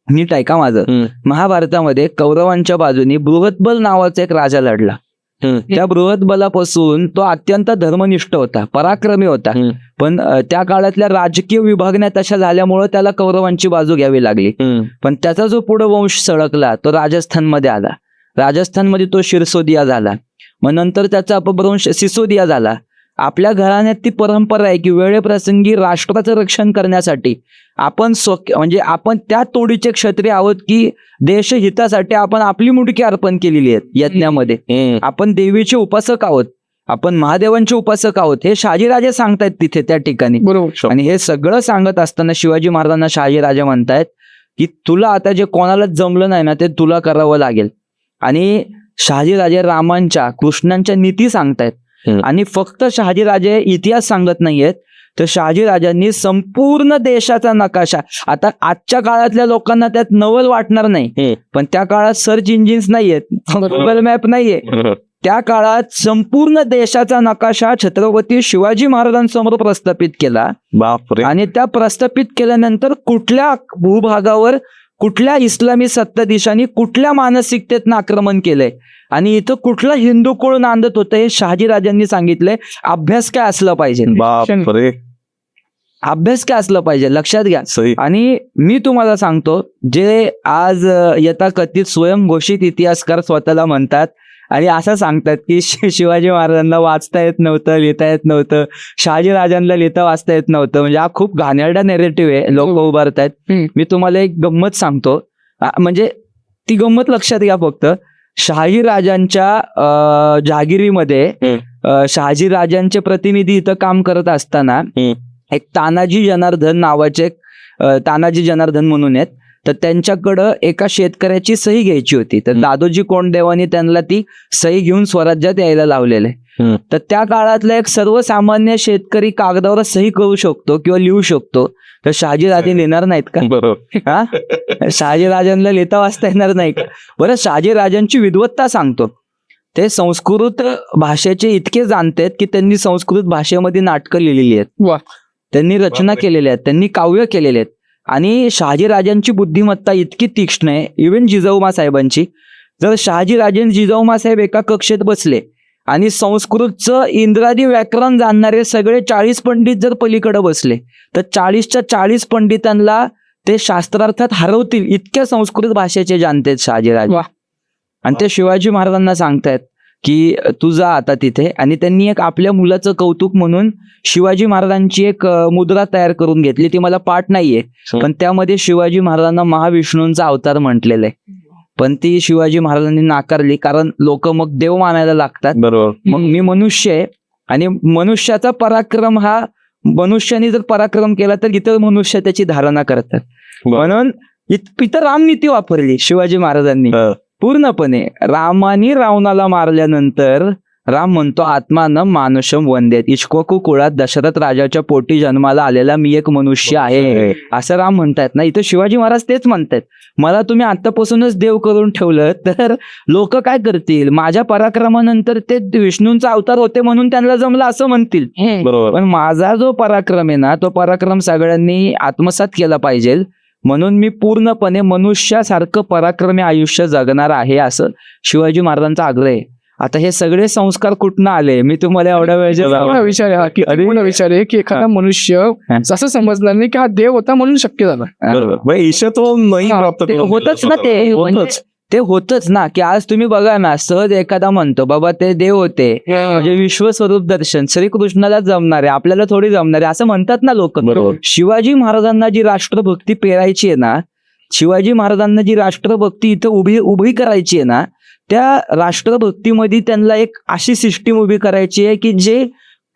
[SPEAKER 1] नीट ऐका माझं, महाभारतामध्ये कौरवांच्या बाजूने बृहद्बल नावाचा एक राजा लढला. त्या बृहद्बलापासून तो अत्यंत धर्मनिष्ठ होता, पराक्रमी होता. पण त्या काळातल्या राजकीय विभागण्या तशा झाल्यामुळे त्याला कौरवांची बाजू घ्यावी लागली. पण त्याचा जो पुढे वंश सळकला तो राजस्थानमध्ये आला. राजस्थानमध्ये तो शिरसोदिया झाला. मग नंतर त्याचा अपभ्रंश सिसोदिया झाला. आपल्या घराण्यात ती परंपरा आहे की वेळेप्रसंगी राष्ट्राचं रक्षण करण्यासाठी आपण म्हणजे आपण त्या तोडीचे क्षत्रिय आहोत की देशहितासाठी आपण आपली मुंडकी अर्पण केलेली आहेत यज्ञामध्ये. आपण देवीचे उपासक आहोत, आपण महादेवांचे उपासक आहोत, हे शहाजीराजे सांगतायत तिथे त्या ठिकाणी.
[SPEAKER 3] बरोबर.
[SPEAKER 1] आणि हे सगळं सांगत असताना शिवाजी महाराजांना शहाजीराजे म्हणतायत की तुला आता जे कोणालाच जमलं नाही ना ते तुला करावं लागेल. आणि शहाजीराजे रामांच्या कृष्णांच्या नीती सांगतायत. आणि फक्त शहाजीराजे इतिहास सांगत नाहीयेत, तर शहाजीराजांनी संपूर्ण देशाचा नकाशा, आता आजच्या काळातल्या लोकांना त्यात नवल वाटणार नाही, पण त्या काळात सर्च इंजिन्स नाहीयेत, गुगल मॅप नाहीये, त्या काळात संपूर्ण देशाचा नकाशा छत्रपती शिवाजी महाराजांसमोर प्रस्थापित केला.
[SPEAKER 2] बापरे.
[SPEAKER 1] आणि त्या प्रस्थापित केल्यानंतर कुठल्या भूभागावर कुठल्या इस्लामी सत्ताधीशांनी कुठल्या मानसिकतेतनं आक्रमण केलंय आणि इथं कुठला हिंदू कुळ नांदत होतं हे शहाजीराजांनी सांगितलंय. अभ्यास काय असला पाहिजे,
[SPEAKER 2] बापरे,
[SPEAKER 1] अभ्यास काय असलं पाहिजे, लक्षात घ्या.
[SPEAKER 2] सही.
[SPEAKER 1] आणि मी तुम्हाला सांगतो, जे आज यथाकथित स्वयंघोषित इतिहासकार स्वतःला म्हणतात आणि असं सांगतात की शिवाजी महाराजांना वाचता येत नव्हतं, लिहिता येत नव्हतं, शहाजीराजांना लिहिता वाचता येत नव्हतं, म्हणजे हा खूप घाणेरडा नेरेटिव्ह आहे लोक उभारतायत. मी तुम्हाला एक गंमत सांगतो, म्हणजे ती गंमत लक्षात घ्या फक्त. शहाजीराजांच्या जहागिरीमध्ये शहाजीराजांचे प्रतिनिधी इथं काम करत असताना एक तानाजी जनार्दन नावाचे तानाजी जनार्दन म्हणून आहेत, तर त्यांच्याकडं एका शेतकऱ्याची सही घ्यायची होती. तर दादोजी कोंडदेवांनी त्यांना ती सही घेऊन स्वराज्यात यायला लावलेलं आहे. तर त्या काळातला एक सर्वसामान्य शेतकरी कागदावर सही करू शकतो किंवा लिहू शकतो, तर शहाजीराजे लिहिणार नाहीत का?
[SPEAKER 2] बरोबर.
[SPEAKER 1] हा, शहाजीराजांना लिहिता वाचता येणार नाही का? बरं, शहाजीराजांची विद्वत्ता सांगतो. ते संस्कृत भाषेचे इतके जाणतात की त्यांनी संस्कृत भाषेमध्ये नाटकं लिहिलेली आहेत, त्यांनी रचना केलेल्या आहेत, त्यांनी काव्य केलेले आहेत. आणि शहाजीराजांची बुद्धिमत्ता इतकी तीक्ष्ण आहे, इव्हन जिजाऊमा साहेबांची. जर शहाजीराजे जिजाऊमा साहेब एका कक्षेत बसले आणि संस्कृतचं इंद्रादी व्याकरण जाणणारे सगळे 40 पंडित जर पलीकडे बसले, तर 40च्या 40 पंडितांना ते शास्त्रार्थात हरवतील इतक्या संस्कृत भाषेचे जाणतात शहाजीराजे. आणि ते शिवाजी महाराजांना सांगतायत की तू जा आता तिथे. आणि त्यांनी एक आपल्या मुलाचं कौतुक म्हणून शिवाजी महाराजांची एक मुद्रा तयार करून घेतली, ती मला पाठ नाहीये, पण त्यामध्ये शिवाजी महाराजांना महाविष्णूंचा अवतार म्हटलेला आहे. पण ती शिवाजी महाराजांनी नाकारली, कारण लोक मग देव मानायला लागतात.
[SPEAKER 2] बरोबर.
[SPEAKER 1] मग मी मनुष्य आहे आणि मनुष्याचा पराक्रम हा, मनुष्याने जर पराक्रम केला तर इतर मनुष्य त्याची धारणा करतात. म्हणून इथं रामनीती वापरली शिवाजी महाराजांनी पूर्णपणे. रामानी रावणाला मारल्यानंतर राम म्हणतो आत्मानं मानुषम वंदेत, इक्ष्वाकू कुळात दशरथ राजाच्या पोटी जन्माला आलेला मी एक मनुष्य आहे, असं राम म्हणतायत ना. इथं शिवाजी महाराज तेच म्हणतायत, मला तुम्ही आतापासूनच देव करून ठेवलं तर लोक काय करतील, माझ्या पराक्रमानंतर ते विष्णूंचा अवतार होते म्हणून त्यांना जमलं असं म्हणतील.
[SPEAKER 2] बरोबर.
[SPEAKER 1] पण माझा जो पराक्रम आहे ना, तो पराक्रम सगळ्यांनी आत्मसात केला पाहिजे, म्हणून मी पूर्णपणे मनुष्यासारखं पराक्रमी आयुष्य जगणार आहे, असं शिवाजी महाराजांचा आग्रह आहे. आता हे सगळे संस्कार कुठनं आले, मी तुम्हाला एवढ्या वेळेचा
[SPEAKER 3] विचार आहे की एखादा मनुष्य असं समजणार नाही की हा देव होता म्हणून शक्य झालं.
[SPEAKER 2] ईशत्व नाही प्राप्त
[SPEAKER 1] ते होतच ना, ते होतच ना. की आज तुम्ही बघा ना, सहज एखादा म्हणतो बाबा ते देव होते, म्हणजे विश्वस्वरूप दर्शन श्रीकृष्णाला जमणार आहे, आपल्याला थोडी जमणार आहे असं म्हणतात ना लोक. शिवाजी महाराजांना जी राष्ट्रभक्ती पेरायची आहे ना, शिवाजी महाराजांना जी राष्ट्रभक्ती इथं उभी करायची आहे ना, त्या राष्ट्रभक्तीमध्ये त्यांना एक अशी सिस्टीम उभी करायची आहे की जे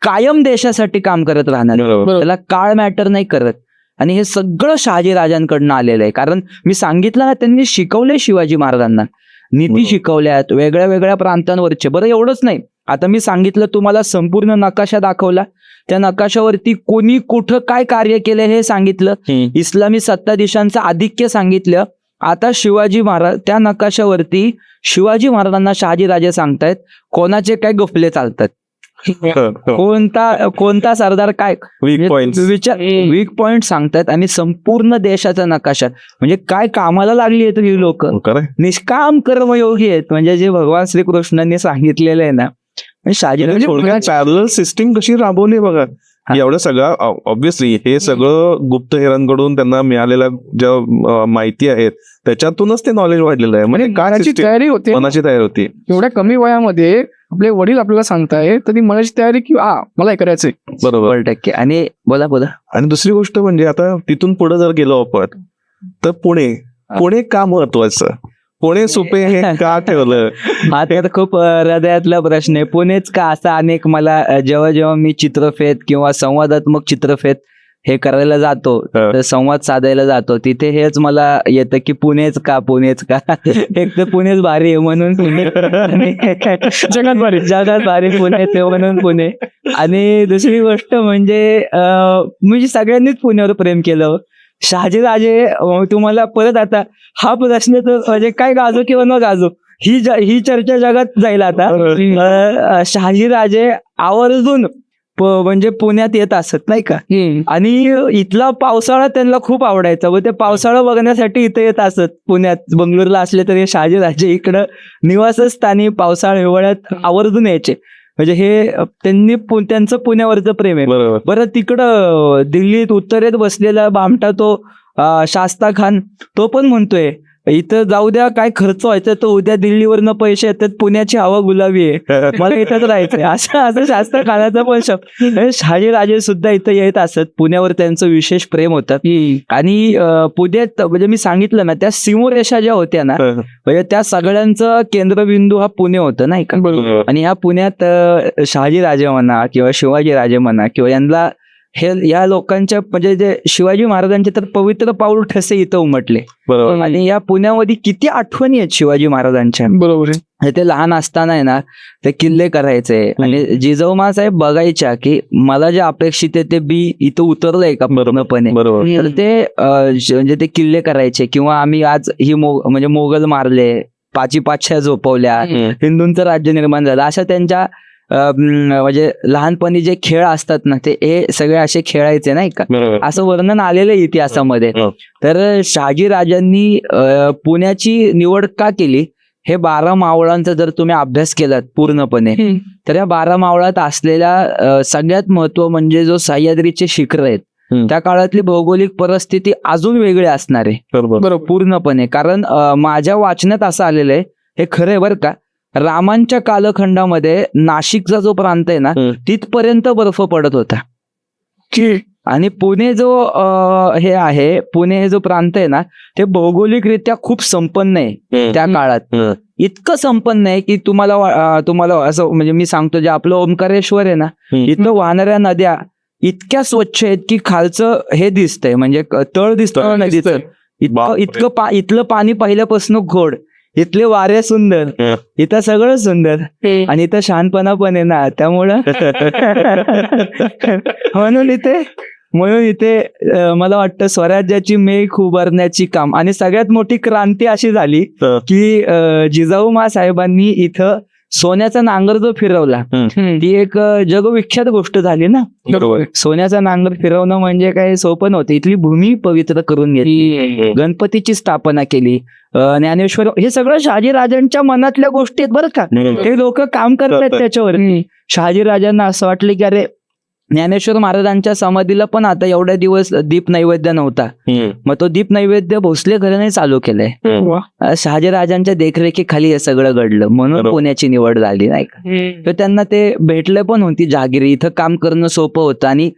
[SPEAKER 1] कायम देशासाठी काम करत राहणार, त्याला काळ मॅटर नाही करत. आणि हे सगळं शहाजीराजांकडनं आलेलं आहे. कारण मी सांगितलं ना, त्यांनी शिकवले शिवाजी महाराजांना, नीती शिकवल्यात वेगळ्या वेगळ्या प्रांतांवरचे. बरं, एवढंच नाही, आता मी सांगितलं तुम्हाला संपूर्ण नकाशा दाखवला, त्या नकाशावरती कोणी कुठं काय कार्य केलं हे सांगितलं, इस्लामी सत्ताधीशांचं आधिक्य सांगितलं. आता शिवाजी महाराज त्या नकाशावरती शिवाजी महाराजांना शहाजीराजे सांगतायत कोणाचे काय गफले चालतात, कोणता सरदार काय वीक पॉइंट सांगतायत. आणि संपूर्ण देशाचा नकाशा, म्हणजे काय कामाला लागली आहेत ही लोक, निष्काम कर्मयोगी आहेत, म्हणजे जे भगवान श्रीकृष्णांनी सांगितलेलं आहे ना. शहाजीराजे
[SPEAKER 2] पॅरलल सिस्टीम कशी राबवली बघा. की एवढं सगळं ऑब्व्हियसली हे सगळं गुप्तहेरांकडून त्यांना मिळालेल्या ज्या माहिती आहेत त्याच्यातूनच ते नॉलेज वाढलेलं आहे. म्हणजे काय
[SPEAKER 3] मनाची
[SPEAKER 2] system,
[SPEAKER 3] तयारी होते
[SPEAKER 2] मनाची तयारी होती.
[SPEAKER 3] एवढ्या कमी वयामध्ये आपले वडील आपल्याला सांगताय तर ती मनाची तयारी की मला हे करायचंय.
[SPEAKER 2] बरोबर.
[SPEAKER 1] 100%. आणि बोला.
[SPEAKER 2] आणि दुसरी गोष्ट म्हणजे आता तिथून पुढे जर गेलो आपण तर पुणे का महत्वाचं, पुणे सुपे हे का ठेवलं?
[SPEAKER 1] हा तर खूप हृदयातला प्रश्न आहे. पुणेच का असा अनेक मला जेव्हा मी चित्रफेत किंवा संवादात्मक चित्रफेत हे करायला जातो, तर संवाद साधायला जातो, तिथे हेच मला येतं की पुणेच का एक तर पुणेच भारी आहे म्हणून पुणे, जगात भारी पुणे ते म्हणून पुणे. आणि दुसरी गोष्ट म्हणजे सगळ्यांनीच पुण्यावर प्रेम केलं. शहाजीराजे तुम्हाला परत आता हा प्रश्न तर म्हणजे काय गाजो किंवा न गाजो ही चर्चा जगात जाईल आता. शहाजीराजे आवर्जून म्हणजे पुण्यात येत असत नाही का, आणि इथला पावसाळा त्यांना खूप आवडायचा व ते पावसाळा बघण्यासाठी इथे येत असत. पुण्यात बंगलोरला असले तरी शहाजीराजे इकडं निवासस्थानी पावसाळा हिवाळ्यात आवर्जून यायचे. म्हणजे हे त्यांचं पुण्यावरचं प्रेम आहे.
[SPEAKER 2] बरोबर.
[SPEAKER 1] बरं तिकडं दिल्लीत उत्तरेत बसलेला बामटा तो शास्ता खान तो पण म्हणतोय इथं जाऊ द्या, काय खर्च व्हायचा तो उद्या दिल्लीवरनं पैसे येतात, पुण्याची हवा गुलाबी आहे, मला इथंच राहायचंय, असं शास्त्र खानाचा पण शब्द. शहाजीराजे सुद्धा इथं येत असत. पुण्यावर त्यांचं विशेष प्रेम होतं. आणि पुण्यात म्हणजे मी सांगितलं ना त्या सीमोरेषा ज्या होत्या ना, म्हणजे त्या सगळ्यांचं केंद्रबिंदू हा पुणे होतं नाही का. आणि ह्या पुण्यात शहाजीराजे म्हणा किंवा शिवाजीराजे म्हणा किंवा यांना या लोकांच्या म्हणजे जे शिवाजी महाराजांचे तर पवित्र पाऊल ठसे इथं उमटले.
[SPEAKER 2] बरोबर.
[SPEAKER 1] आणि या पुण्यामध्ये किती आठवणी आहेत शिवाजी महाराजांच्या.
[SPEAKER 3] बरोबर आहे.
[SPEAKER 1] ते लहान असताना आहे ना ते किल्ले करायचे आणि जिजाऊमा साहेब बघायच्या की मला जे अपेक्षित आहे ते बी इथं उतरलंय का पूर्णपणे.
[SPEAKER 2] बरोबर.
[SPEAKER 1] तर ते म्हणजे ते किल्ले करायचे. किंवा आम्ही आज म्हणजे मोगल मारले, पाचशा झोपवल्या, हिंदूंचं राज्य निर्माण झालं, अशा त्यांच्या म्हणजे लहानपणी जे खेळ असतात ना ते हे सगळे असे खेळायचे नाही का, असं वर्णन आलेलं आहे इतिहासामध्ये. तर शहाजीराजांनी पुण्याची निवड का केली, हे 12 मावळांचा जर तुम्ही अभ्यास केलात पूर्णपणे तर या 12 मावळात असलेल्या सगळ्यात महत्व म्हणजे जो सह्याद्रीचे शिखर आहेत त्या काळातली भौगोलिक परिस्थिती अजून वेगळी असणार आहे. बरोबर पूर्णपणे. कारण माझ्या वाचनात असं आलेलं आहे, हे खरं आहे बरं का, रामांच्या कालखंडामध्ये नाशिकचा जो प्रांत आहे ना तिथपर्यंत बर्फ पडत होता. आणि पुणे जो पुणे हे जो प्रांत आहे ना ते भौगोलिकरित्या खूप संपन्न आहे त्या काळात. इतकं संपन्न आहे की तुम्हाला असं म्हणजे मी सांगतो, जे आपलं ओंकारेश्वर आहे ना इथं वाहणाऱ्या नद्या इतक्या स्वच्छ आहेत की खालचं हे दिसतंय म्हणजे तळ दिसतं नदीचं. इथलं पाणी पहिल्यापासून गोड, इथले वारे सुंदर, इथं सगळं सुंदर, आणि इथं शहाणपणा पण आहे ना, त्यामुळं म्हणून इथे मला वाटतं स्वराज्याची मेघ उभारण्याची काम. आणि सगळ्यात मोठी क्रांती अशी झाली की जिजाऊमा साहेबांनी इथं सोन्याचा नांगर जो फिरवला ती एक जगविख्यात गोष्ट झाली ना.
[SPEAKER 2] बरोबर.
[SPEAKER 1] सोन्याचा नांगर फिरवणं म्हणजे काय सोपं नव्हतं. इथली भूमी पवित्र करून घेतली, गणपतीची स्थापना केली, ज्ञानेश्वर, हे सगळं शहाजीराजांच्या मनातल्या गोष्टी आहेत बरं का. हे लोक काम करतात त्याच्यावर. शहाजीराजांना असं वाटलं की अरे ज्ञानेश्वर महाराजांच्या समाधीला पण आता एवढ्या दिवस दीप नैवेद्य नव्हता, मग तो दीप नैवेद्य भोसले घराने चालू केलंय. शहाजीराजांच्या देखरेखीखाली हे सगळं घडलं, म्हणून पुण्याची निवड झाली नाही का. तर त्यांना ते भेटले पण होती जहागिरी, इथं काम करणं सोपं होतं. आणि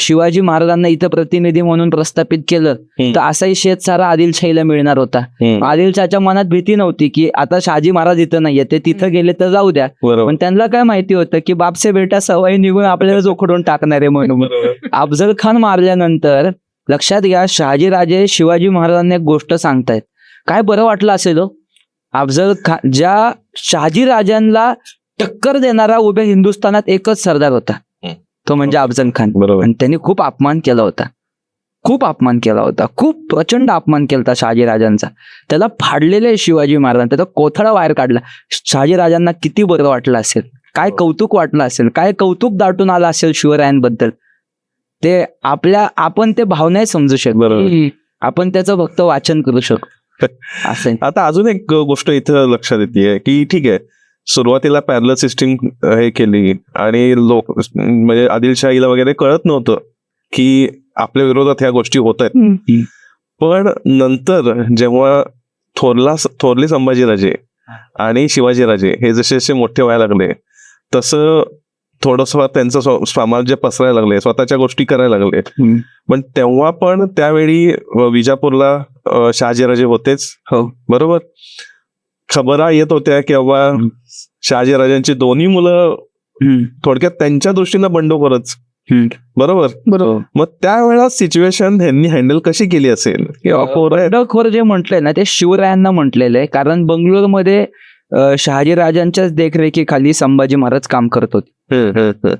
[SPEAKER 1] शिवाजी महाराजांना इथं प्रतिनिधी म्हणून प्रस्थापित केलं तर असाही शेतसारा आदिलशाहीला मिळणार होता. आदिलशाच्या मनात भीती नव्हती की आता शहाजी महाराज इथं नाहीये, ते तिथं गेले तर जाऊ द्या, पण त्यांना काय माहिती होतं की बापसे बेटा सवय निघून आपल्याला जोखडून टाकणारे म्हणून. अफजल खान मारल्यानंतर लक्षात घ्या, शहाजीराजे शिवाजी महाराजांना एक गोष्ट सांगतायत, काय बरं वाटलं असेल अफजल खान, ज्या शहाजीराजांना टक्कर देणारा उभ्या हिंदुस्थानात एकच सरदार होता, तो म्हणजे अफजल खान. आणि त्यांनी खूप अपमान केला होता, खूप प्रचंड अपमान केला होता शहाजीराजांचा. त्याला फाडलेले शिवाजी महाराजांचा, त्याचा कोथळा बाहेर काढला. शहाजीराजांना किती बरं वाटलं असेल, काय कौतुक वाटलं असेल, काय कौतुक दाटून आलं असेल शिवरायांबद्दल. ते आपण ते भाव नाही समजू शकत, आपण त्याचं फक्त वाचन करू शकतो असं.
[SPEAKER 2] आता अजून एक गोष्ट इथं लक्षात येते की ठीक आहे, सुरुवातीला पॅरलल सिस्टीम हे केली आणि लोक म्हणजे आदिलशाहीला वगैरे कळत नव्हतं की आपल्या विरोधात ह्या गोष्टी होत आहेत. पण नंतर जेव्हा थोरले संभाजीराजे आणि शिवाजीराजे हे जसे जसे मोठे व्हायला लागले तसं थोडंसं त्यांचं साम्राज्य पसरायला लागले, स्वतःच्या गोष्टी करायला लागले. पण तेव्हा पण त्यावेळी विजापूरला शहाजीराजे होतेच.
[SPEAKER 1] हो.
[SPEAKER 2] बरोबर. खबरा येत होत्या की बाबा शहाजीराजांची दोन्ही मुलं थोडक्यात त्यांच्या दृष्टीनं बंडखोरच. बरोबर. मग त्यावेळेला सिच्युएशन ह्यांनी हँडल कशी केली असेल?
[SPEAKER 1] बंडखोर जे म्हटलंय ना ते शिवरायांना म्हटलेलं आहे, कारण बंगलोरमध्ये शहाजीराजांच्याच देखरेखीखाली संभाजी महाराज काम करत होते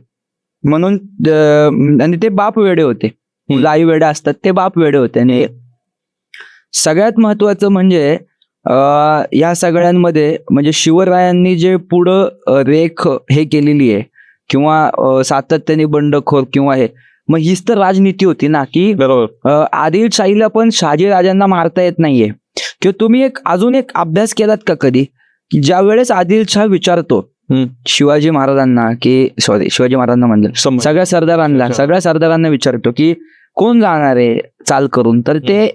[SPEAKER 1] म्हणून. आणि ते बाप वेडे होते, आई वेडे असतात ते बाप वेडे होते. आणि सगळ्यात महत्वाचं म्हणजे या सगळ्यांमध्ये म्हणजे शिवरायांनी जे पुढं रेख हे केलेली आहे किंवा सातत्याने बंडखोर किंवा हे, मग हीच तर राजनीती होती ना की आदिलशाहीला पण शहाजीराजांना मारता येत नाहीये. किंवा तुम्ही अजून एक अभ्यास केलात का कधी की ज्या वेळेस आदिलशाह विचारतो शिवाजी महाराजांना की शिवाजी महाराजांना म्हणलं सगळ्या सरदारांना विचारतो की कोण जाणार आहे चाल करून, तर ते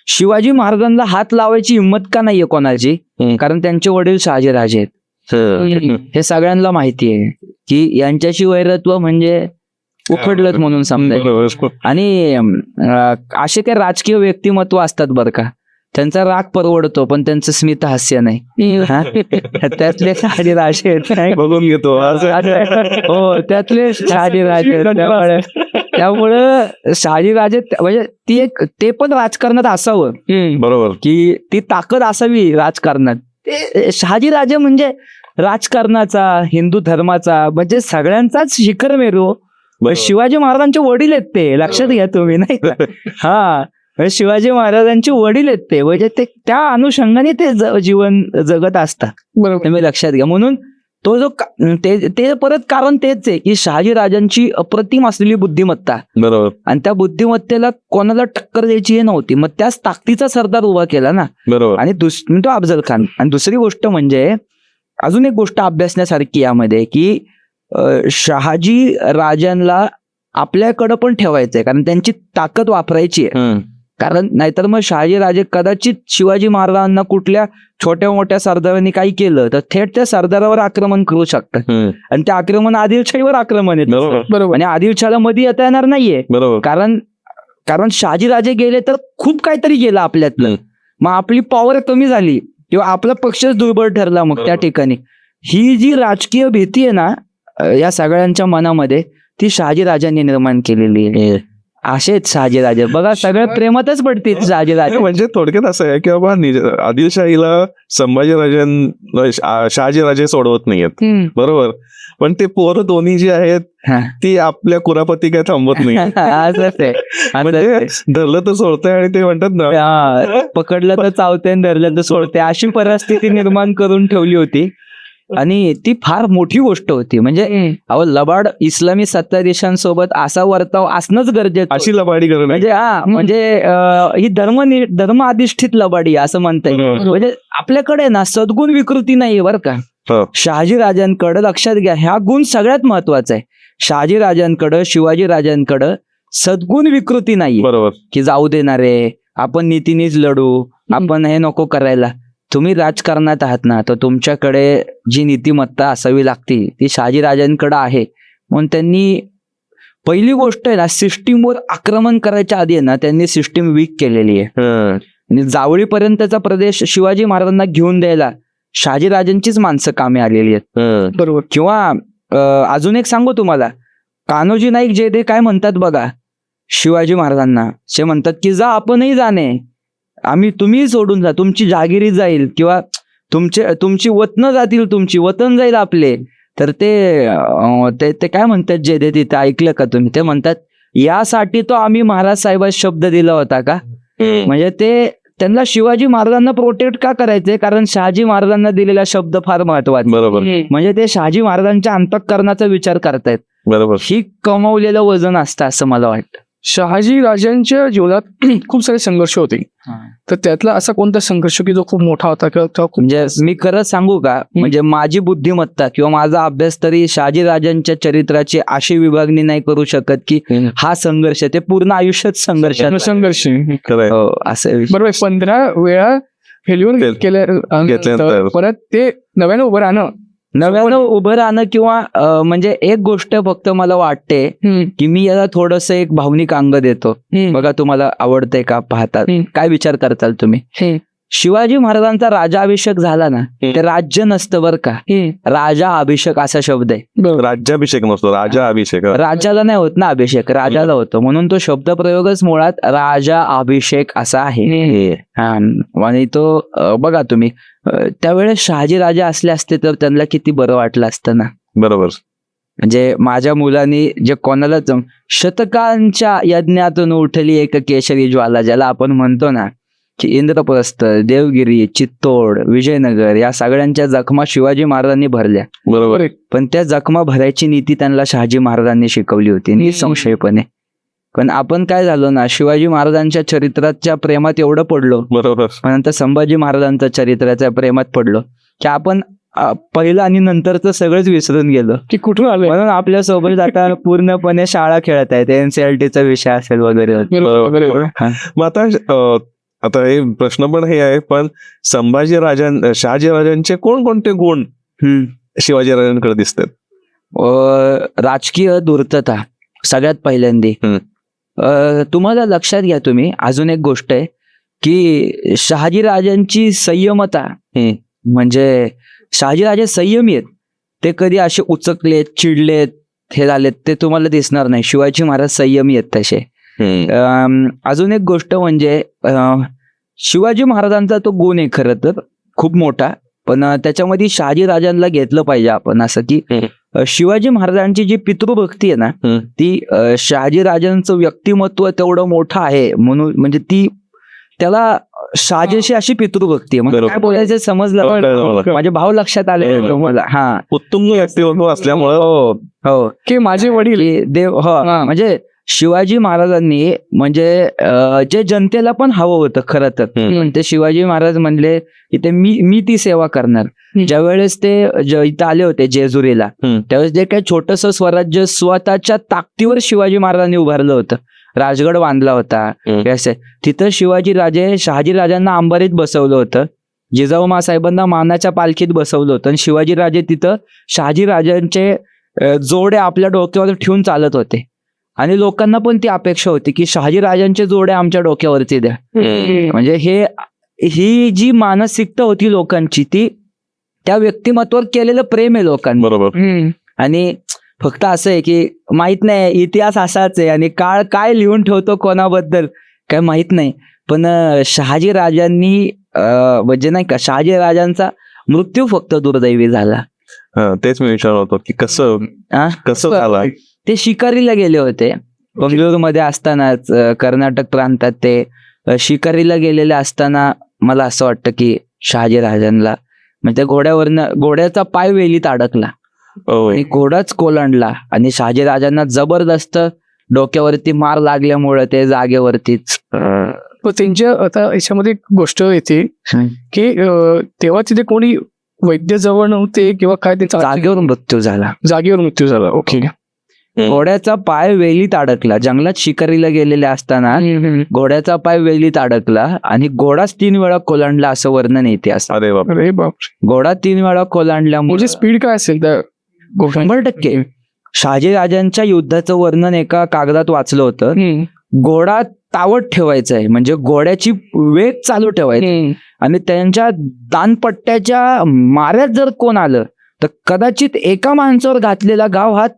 [SPEAKER 1] शिवाजी महाराजांना हात लावायची हिंमत का नाहीये कोणाची, कारण त्यांचे वडील शहाजीराजे आहेत. हे सगळ्यांना माहिती आहे की यांच्याशी वैरत्व म्हणजे उखडलंच म्हणून समजायचं. आणि असे काही राजकीय व्यक्तिमत्व असतात बरं का, त्यांचा राग परवडतो पण त्यांचं स्मित हास्य नाही. त्यातले शहाजीराजे
[SPEAKER 2] बघून घेतो.
[SPEAKER 1] हो, त्यातले शहाजीराजे. त्यामुळं शहाजीराजे म्हणजे ते पण राजकारणात असावं.
[SPEAKER 2] बरोबर.
[SPEAKER 1] की ती ताकद असावी राजकारणात. ते शहाजीराजे म्हणजे राजकारणाचा, हिंदू धर्माचा म्हणजे सगळ्यांचाच शिखरमेरू. शिवाजी महाराजांचे वडील आहेत ते, लक्षात घ्या तुम्ही, नाही का? हा, शिवाजी महाराजांचे वडील आहेत ते, म्हणजे ते त्या अनुषंगाने ते जीवन जगत असतात. बरोबर, तुम्ही लक्षात घ्या. म्हणून तो जो ते परत कारण तेच आहे की शहाजीराजांची अप्रतिम असलेली बुद्धिमत्ता.
[SPEAKER 2] बरोबर.
[SPEAKER 1] आणि त्या बुद्धिमत्तेला कोणाला टक्कर द्यायची हे नव्हती, मग त्याच ताकदीचा सरदार उभा केला ना.
[SPEAKER 2] बरोबर.
[SPEAKER 1] आणि तो अफजल खान. आणि दुसरी गोष्ट म्हणजे अजून एक गोष्ट अभ्यासण्यासारखी यामध्ये की शहाजी राजांना आपल्याकडं पण ठेवायचंय, कारण त्यांची ताकद वापरायची आहे. कारण नाहीतर मग शहाजीराजे कदाचित शिवाजी महाराजांना कुठल्या छोट्या मोठ्या सरदारांनी काही केलं तर थेट त्या सरदारावर आक्रमण करू शकतात. आणि ते आक्रमण आदिलशाहीवर आक्रमण येतं. बरोबर. आणि आदिलशाहला मध्ये येता येणार नाहीये. बरोबर. कारण शहाजीराजे गेले तर खूप काहीतरी गेलं आपल्यातलं, मग आपली पॉवर कमी झाली किंवा आपला पक्षच दुर्बळ ठरला. मग त्या ठिकाणी ही जी राजकीय भीती आहे ना या सगळ्यांच्या मनामध्ये, ती शहाजीराजांनी निर्माण केलेली आहे. असेच शहाजीराजे बघा, सगळ्या प्रेमातच पडतील शहाजीराजे.
[SPEAKER 2] म्हणजे थोडक्यात असं आहे की बाबा आदिलशाहीला शहाजीराजे सोडवत नाहीयेत. बरोबर. पण ते पोरं दोन्ही जी आहेत ती आपल्या कुरापती काय थांबवत नाही. म्हणजे धरलं तर सोडतंय आणि ते म्हणतात ना,
[SPEAKER 1] पकडलं तर चावतंय, धरलं तर सोडतंय, अशी परिस्थिती निर्माण करून ठेवली होती. आणि ती फार मोठी गोष्ट होती. म्हणजे लबाड इस्लामी सत्ताधीशांसोबत असा वर्ताव असणंच गरजेचं.
[SPEAKER 2] अशी लबाडी करणं
[SPEAKER 1] म्हणजे ही धर्म अधिष्ठित लबाडी असं म्हणता येईल. म्हणजे आपल्याकडे ना सद्गुण विकृती नाहीये बरं का. शहाजीराजांकडे लक्षात घ्या, ह्या गुण सगळ्यात महत्वाचा आहे. शहाजीराजांकडं, शिवाजीराजांकडं सद्गुण विकृती नाही. बरोबर. की जाऊ देणारे, आपण नीतीनेच लढू, आपण हे नको करायला. तुम्ही राजकारणात आहात ना, तर तुमच्याकडे जी नीतिमत्ता असावी लागते ती शहाजीराजांकडे आहे. म्हणून त्यांनी पहिली गोष्ट आहे ना, सिस्टीमवर आक्रमण करायच्या आधी आहे ना त्यांनी सिस्टीम वीक केलेली आहे. आणि जावळीपर्यंतचा प्रदेश शिवाजी महाराजांना घेऊन द्यायला शहाजीराजांचीच माणसं कामे आलेली आहेत. बरोबर. किंवा अजून एक सांगू तुम्हाला, कान्होजी नाईक जे ते काय म्हणतात बघा शिवाजी महाराजांना, ते म्हणतात की जा आपणही जाणे, तुम्ही सोडून जा, तुमची जागिरी जाईल किंवा तुमची वतन जातील, तुमची वतन जाईल आपले. तर ते काय म्हणतात जे ते तिथे ऐकलं का तुम्ही? ते म्हणतात यासाठी तो आम्ही महाराज साहेबांना शब्द दिला होता का. म्हणजे ते त्यांना शिवाजी महाराजांना प्रोटेक्ट का करायचे, कारण शहाजी महाराजांना दिलेला शब्द फार महत्वाचा. बरोबर. म्हणजे ते शहाजी महाराजांच्या अंतःकरणाचा विचार करतायत. बरोबर. ही कमावलेलं वजन असतं असं मला वाटतं.
[SPEAKER 3] शहाजी राजांच्या जीवनात खूप सारे संघर्ष होते, तर त्यातला असा कोणता संघर्ष की जो खूप मोठा होता किंवा तो खूप
[SPEAKER 1] म्हणजे मी खरंच सांगू का, म्हणजे माझी बुद्धिमत्ता किंवा माझा अभ्यास तरी शहाजी राजांच्या चरित्राची अशी विभागणी नाही करू शकत की हा संघर्ष, ते पूर्ण आयुष्यात संघर्ष.
[SPEAKER 3] संघर्ष
[SPEAKER 2] खरंय.
[SPEAKER 1] हो, असं विषय.
[SPEAKER 3] बरोबर. 15 वेळा फेल्युअर
[SPEAKER 2] घेतल्यानंतर
[SPEAKER 3] परत ते नव्यानं उभं राहणं,
[SPEAKER 1] नव्यानं उभं राहणं किंवा म्हणजे एक गोष्ट फक्त मला वाटते की मी याला थोडस एक भावनिक अंग देतो. बघा, तुम्हाला आवडतंय का पाहतात, काय विचार करताल तुम्ही? शिवाजी महाराजांचा राज्याभिषेक झाला ना, ते राज्य नसतं बरं का, राजा अभिषेक असा शब्द आहे.
[SPEAKER 2] राज्याभिषेक नसतो, राजा अभिषेक.
[SPEAKER 1] राजाला नाही होत ना अभिषेक, राजाला होतो, म्हणून तो शब्दप्रयोगच मुळात राजा अभिषेक असा आहे. आणि तो बघा तुम्ही, त्यावेळेस शहाजी राजा असले असते तर त्यांना किती बरं वाटलं असतं ना.
[SPEAKER 2] बरोबर.
[SPEAKER 1] म्हणजे माझ्या मुलांनी जे कोणालाच शतकांच्या यज्ञातून उठली एक केशरी ज्वाला, ज्याला आपण म्हणतो ना की इंद्रप्रस्थ, देवगिरी, चित्तोड, विजयनगर या सगळ्यांच्या जखमा शिवाजी महाराजांनी भरल्या.
[SPEAKER 2] बरोबर.
[SPEAKER 1] पण त्या जखमा भरायची नीती त्यांना शहाजी महाराजांनी शिकवली होती निसंशयपणे. पण आपण काय झालो ना, शिवाजी महाराजांच्या चरित्राच्या प्रेमात एवढं पडलो,
[SPEAKER 2] बरोबर,
[SPEAKER 1] नंतर संभाजी महाराजांच्या चरित्राच्या प्रेमात पडलो की आपण पहिलं आणि नंतरचं सगळंच विसरून गेलो
[SPEAKER 3] की कुठून आलं.
[SPEAKER 1] म्हणून आपल्या सोबत आता पूर्णपणे शाळा खेळत आहेत, NCERTचा विषय असेल वगैरे.
[SPEAKER 2] मग आता हे प्रश्न पण हे आहे, पण शहाजी राजांचे कोणकोणते गुण शिवाजी राजांकडे दिसतात?
[SPEAKER 1] राजकीय धूर्तता सगळ्यात पहिल्यांदी. तुम्हाला लक्षात घ्या तुम्ही, अजून एक गोष्ट आहे की शहाजी राजांची संयमता, म्हणजे शहाजी राजे संयमी आहेत, ते कधी असे उचकलेत, चिडलेत, हे झालेत ते तुम्हाला दिसणार नाही. शिवाजी महाराज संयमी आहेत तसे. अजून एक गोष्ट म्हणजे शिवाजी महाराजांचा तो गुण आहे खरं तर खूप मोठा, पण त्याच्यामध्ये शहाजी राजांना घेतलं पाहिजे आपण, असं की शिवाजी महाराजांची जी पितृभक्ती आहे ना, ती शहाजी राजांचं व्यक्तिमत्व तेवढं मोठं आहे म्हणून, म्हणजे ती त्याला शहाजीशी अशी पितृभक्ती आहे. काय बोलायचं समजलं, माझे भाव लक्षात आले मला. हा,
[SPEAKER 2] उत्तुंग व्यक्तिमत्व असल्यामुळे
[SPEAKER 1] हो
[SPEAKER 3] की माझे वडील
[SPEAKER 1] देव, हो, म्हणजे शिवाजी महाराजांनी म्हणजे जे जनतेला पण हवं होतं खरं तर, ते शिवाजी महाराज म्हणले की ते मी ती सेवा करणार. ज्यावेळेस ते इथं आले होते जेजुरीला, त्यावेळेस जे काही छोटस स्वराज्य स्वतःच्या ताकदीवर शिवाजी महाराजांनी उभारलं होतं, राजगड बांधला होता, तिथं शहाजी राजांना अंबारीत बसवलं होतं, जिजाऊ साहेबांना मानाच्या पालखीत बसवलं होतं, आणि शिवाजी राजे तिथं शहाजी राजांचे जोडे आपल्या डोक्यावर ठेवून चालत होते. आणि लोकांना पण ती अपेक्षा होती की शहाजी राजांचे जोडे आमच्या डोक्यावरती द्या. म्हणजे ही जी मानसिकता होती लोकांची, ती त्या व्यक्तिमत्वावर केलेलं प्रेम आहे लोकांना.
[SPEAKER 2] बरोबर.
[SPEAKER 1] आणि फक्त असं आहे की माहित नाही, इतिहास असाच आहे आणि काळ काय लिहून ठेवतो कोणाबद्दल काय माहित नाही. पण शहाजी राजांनी म्हणजे नाही का, शहाजी राजांचा मृत्यू फक्त दुर्दैवी झाला.
[SPEAKER 2] तेच मी विचारत होतो की कसं झाला.
[SPEAKER 1] ते शिकारीला गेले होते बंगळुरूमध्ये असतानाच, कर्नाटक प्रांतात ते शिकारीला गेलेले असताना मला असं वाटतं की शहाजी राजांना म्हणजे घोड्याचा पाय वेलीत अडकला आणि घोडाच कोलांडला, आणि शहाजी राजांना जबरदस्त डोक्यावरती मार लागल्यामुळे ते जागेवरतीच.
[SPEAKER 3] त्यांच्या आता याच्यामध्ये एक गोष्ट येते की तेव्हा तिथे कोणी वैद्य जवळ नव्हते किंवा काय, त्यांचा
[SPEAKER 1] जागेवर मृत्यू झाला.
[SPEAKER 3] ओके.
[SPEAKER 1] घोड्याचा पाय वेलीत अडकला, जंगलात शिकारीला गेलेले असताना घोड्याचा पाय वेलीत अडकला आणि घोडाच 3 वेळा कोलांडला असं वर्णन येते. असं
[SPEAKER 2] अरे बाप,
[SPEAKER 1] घोडा 3 वेळा कोलांडल्यामुळे
[SPEAKER 3] स्पीड काय असेल त्या
[SPEAKER 1] 100%. शहाजी राजांच्या युद्धाचं वर्णन एका कागदात वाचलं होतं. घोडा तावत ठेवायचा आहे, म्हणजे घोड्याची वेग चालू ठेवायची, आणि त्यांच्या दानपट्ट्याच्या माऱ्यात जर कोण आलं तर कदाचित एका माणसावर घातलेला गाव हात,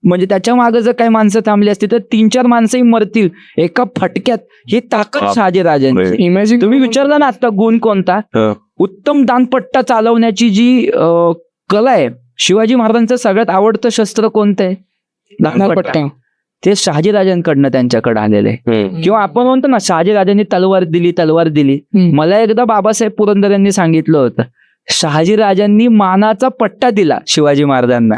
[SPEAKER 1] म्हणजे त्याच्या मागे जर काही माणसं थांबली असती तर 3-4 माणसंही मरतील एका फटक्यात. ही ताकद शहाजी राजांची.
[SPEAKER 3] इमॅजिन,
[SPEAKER 1] तुम्ही विचारला ना आता गुण कोणता, उत्तम दानपट्टा चालवण्याची जी कला आहे. शिवाजी महाराजांचं सगळ्यात आवडतं शस्त्र कोणतं आहे? दानपट्टा. ते शहाजी राजांकडनं त्यांच्याकडे आलेलं आहे. किंवा आपण म्हणतो ना शहाजी राजांनी तलवार दिली. मला एकदा बाबासाहेब पुरंदर यांनी सांगितलं होतं, शहाजी राजांनी मानाचा पट्टा दिला शिवाजी महाराजांना.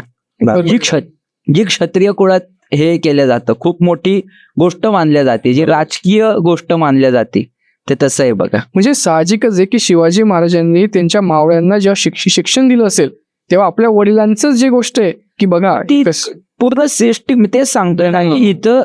[SPEAKER 1] जी क्षत्रिय कुळात हे केलं जातं, खूप मोठी गोष्ट मानल्या जाते, जी राजकीय गोष्ट मानल्या जाते. ते तसं आहे बघा.
[SPEAKER 3] म्हणजे साहजिकच आहे की शिवाजी महाराजांनी त्यांच्या मावळ्यांना जेव्हा शिक्षण दिलं असेल तेव्हा आपल्या वडिलांचं जे गोष्ट आहे की बघा
[SPEAKER 1] ती पूर्ण सिस्टीम, तेच सांगतोय ना की इथं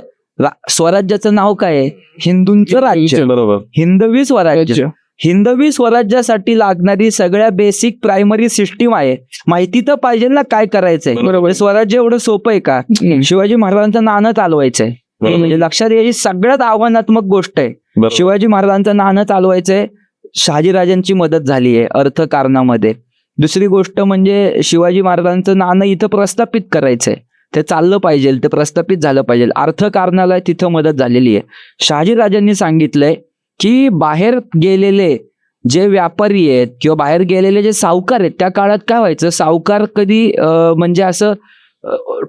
[SPEAKER 1] स्वराज्याचं नाव काय आहे? हिंदूंचं राज्य,
[SPEAKER 2] बरोबर.
[SPEAKER 1] हिंदवी स्वराज्य. हिंदवी स्वराज्यासाठी लागणारी सगळ्या बेसिक प्रायमरी सिस्टीम आहे. माहिती तर पाहिजे ना काय करायचंय.
[SPEAKER 2] बरोबर.
[SPEAKER 1] स्वराज्य एवढं सोपं आहे का? शिवाजी महाराजांचं नाणं चालवायचंय, म्हणजे लक्षात यायची सगळ्यात आव्हानात्मक गोष्ट आहे.
[SPEAKER 2] बरोबर.
[SPEAKER 1] शिवाजी महाराजांचं नाणं चालवायचंय, शहाजीराजांची मदत झाली आहे अर्थकारणामध्ये. दुसरी गोष्ट म्हणजे शिवाजी महाराजांचं नाणं इथं प्रस्थापित करायचंय, ते चाललं पाहिजे, ते प्रस्थापित झालं पाहिजे. अर्थकारणाला तिथं मदत झालेली आहे. शहाजीराजांनी सांगितलंय की बाहेर गेलेले जे व्यापारी आहेत किंवा बाहेर गेलेले जे सावकार आहेत, त्या काळात काय व्हायचं, सावकार कधी म्हणजे असं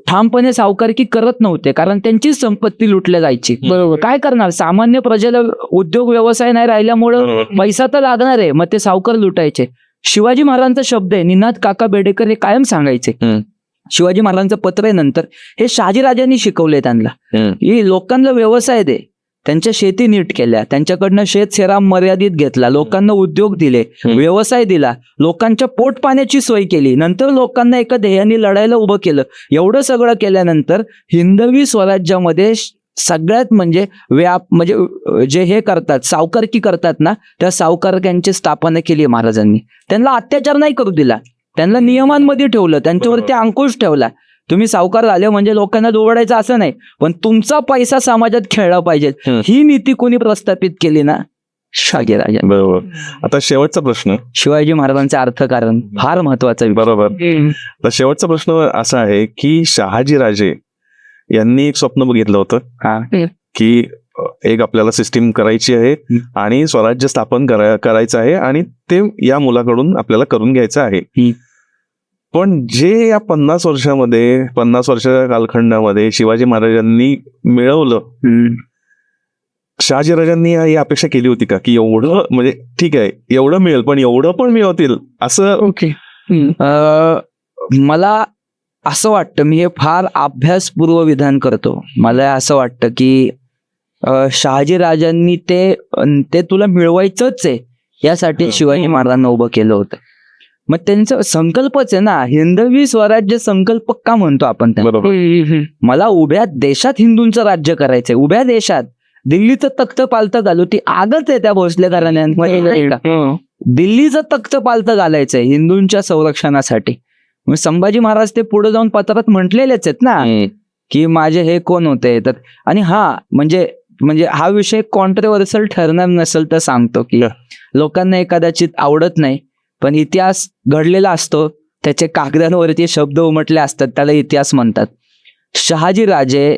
[SPEAKER 1] ठामपणे सावकारकी करत नव्हते, कारण त्यांचीच संपत्ती लुटल्या जायची.
[SPEAKER 3] बरोबर.
[SPEAKER 1] काय करणार, सामान्य प्रजेला उद्योग व्यवसाय नाही राहिल्यामुळं पैसा तर लागणार आहे, मग ते सावकार लुटायचे. शिवाजी महाराजांचा शब्द आहे, निनाद काका बेडेकर हे कायम सांगायचे. शिवाजी महाराजांचं पत्र आहे नंतर, हे शहाजीराजांनी शिकवले त्यांना की लोकांना व्यवसाय दे. त्यांच्या शेती नीट केल्या, त्यांच्याकडनं शेतशेराम मर्यादित घेतला, लोकांना उद्योग दिले, व्यवसाय दिला, लोकांच्या पोट पाण्याची सोय केली, नंतर लोकांना एका ध्येयाने लढायला उभं केलं. एवढं सगळं केल्यानंतर हिंदवी स्वराज्यामध्ये सगळ्यात म्हणजे म्हणजे जे हे करतात, सावकारकी करतात ना, त्या सावकारक्यांची स्थापना केली महाराजांनी. त्यांना अत्याचार नाही करू दिला, त्यांना नियमांमध्ये ठेवलं, त्यांच्यावरती अंकुश ठेवला. तुम्ही सावकार झाले म्हणजे लोकांना दोवडायचं असं नाही, पण तुमचा पैसा समाजात खेळला पाहिजे, ही नीती कोणी प्रस्थापित केली ना, शहाजीराजा.
[SPEAKER 2] बरोबर. आता शेवटचा प्रश्न,
[SPEAKER 1] शिवाजी महाराजांचे अर्थकारण फार महत्वाचं.
[SPEAKER 2] बरोबर. तर शेवटचा प्रश्न असा आहे की शहाजीराजे यांनी एक स्वप्न बघितलं होतं की एक आपल्याला सिस्टीम करायची आहे आणि स्वराज्य स्थापन करायचं आहे आणि ते या मुलाकडून आपल्याला करून घ्यायचं आहे. पण जे या 50 वर्षाच्या कालखंडामध्ये शिवाजी महाराजांनी मिळवलं, शहाजीराजांनी ही अपेक्षा केली होती का की एवढं, म्हणजे ठीक आहे एवढं मिळेल पण एवढं पण मिळवतील असं?
[SPEAKER 3] ओके.
[SPEAKER 1] मला असं वाटतं, मी हे फार अभ्यासपूर्व विधान करतो, मला असं वाटतं की शहाजीराजांनी ते तुला मिळवायचंच आहे यासाठी शिवाजी महाराजांना उभं केलं होतं. मग त्यांचा संकल्पच आहे ना, हिंदवी स्वराज्य संकल्प का म्हणतो आपण त्यांना. मला उभ्या देशात हिंदूंचं राज्य करायचंय, उभ्या देशात. दिल्लीचं तख्त पालतं घालू, ती आगच आहे त्या भोसले घराण्यांमध्ये का, दिल्लीचं तख्त पालतं घालायचंय हिंदूंच्या संरक्षणासाठी. मग संभाजी महाराज ते पुढे जाऊन पत्रात म्हटलेलेच आहेत ना की माझे हे कोण होते. तर आणि म्हणजे हा विषय कॉन्ट्रोवर्सल ठरणार नसेल तर सांगतो की लोकांना कदाचित आवडत नाही, पण इतिहास घडलेला असतो, त्याचे कागदांवरती शब्द उमटले असतात, त्याला इतिहास म्हणतात. शहाजीराजे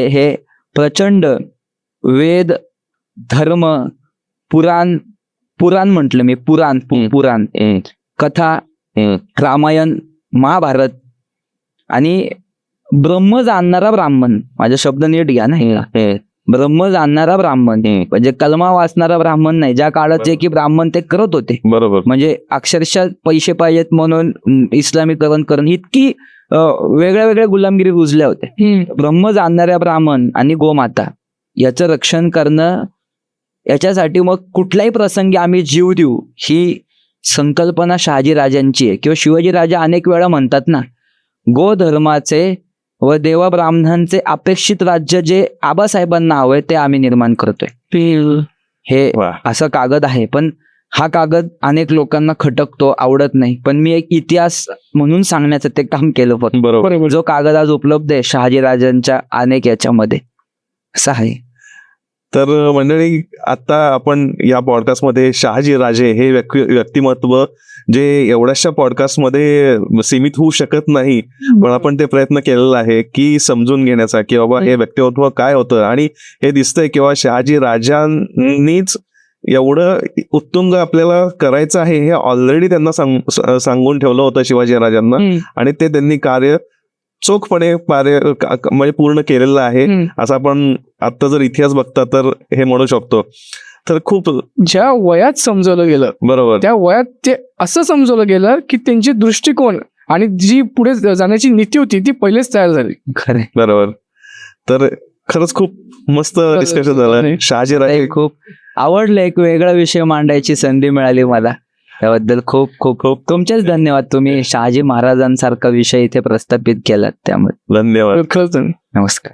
[SPEAKER 1] हे प्रचंड वेद, धर्म, पुराण म्हटलं मी, पुराण कथा, रामायण, महाभारत आणि ब्रह्म जाणणारा ब्राह्मण, माझे शब्द नीट घ्या ना, ब्रह्म जाणणारा ब्राह्मण म्हणजे कलमा वाचणारा ब्राह्मण नाही. ज्या काळात जे की ब्राह्मण ते करत होते,
[SPEAKER 2] बरोबर,
[SPEAKER 1] म्हणजे अक्षरशः पैसे पाहिजेत म्हणून इस्लामीकरण करून इतकी वेगळ्या वेगळ्या गुलामगिरी रुजल्या होत्या. ब्रह्म जाणणाऱ्या ब्राह्मण आणि गोमाता याचं रक्षण करणं, याच्यासाठी मग कुठल्याही प्रसंगी आम्ही जीव देऊ, ही संकल्पना शहाजीराजांची आहे. किंवा शिवाजीराजा अनेक वेळा म्हणतात ना, गोधर्माचे व देवा ब्राह्मणांचे अपेक्षित राज्य जे आबासाहेबांना हवंय ते आम्ही निर्माण करतोय. हे असं कागद आहे, पण हा कागद अनेक लोकांना खटकतो, आवडत नाही, पण मी एक इतिहास म्हणून सांगण्याचं ते काम केलं फक्त.
[SPEAKER 2] बरोबर.
[SPEAKER 1] जो कागद आज उपलब्ध आहे शहाजीराजांच्या अनेक याच्यामध्ये, असं आहे.
[SPEAKER 2] तर मंडळी, आता आपण या पॉडकास्टमध्ये शहाजीराजे हे व्यक्तिमत्व जे एवढ्याशा पॉडकास्टमध्ये सीमित होऊ शकत नाही, पण आपण ते प्रयत्न केलेला आहे की समजून घेण्याचा की बाबा हे व्यक्तिमत्व काय होतं. आणि हे दिसतंय किंवा शहाजीराजांनीच एवढं उत्तुंग आपल्याला करायचं आहे हे ऑलरेडी त्यांना सांगून ठेवलं होतं शिवाजीराजांना, आणि ते त्यांनी कार्य चोखपणे म्हणजे पूर्ण केलेलं आहे असं आपण आता जर इतिहास बघता तर हे म्हणू शकतो. तर खूप
[SPEAKER 3] ज्या वयात समजवलं गेलं,
[SPEAKER 2] बरोबर,
[SPEAKER 3] त्या वयात ते असं समजवलं गेलं की त्यांचे दृष्टिकोन आणि जी पुढे जाण्याची नीती होती ती पहिलेच तयार झाली.
[SPEAKER 1] खरे
[SPEAKER 2] बरोबर. तर खरंच खूप मस्त डिस्कशन झालं. शहाजीराजे
[SPEAKER 1] खूप आवडलं, एक वेगळा विषय मांडायची संधी मिळाली मला, त्याबद्दल खूप खूप खूप तुमचेच धन्यवाद. तुम्ही शहाजी महाराजांसारखा विषय इथे प्रस्थापित केलात त्यामुळे
[SPEAKER 2] धन्यवाद.
[SPEAKER 3] खरंच
[SPEAKER 1] नमस्कार.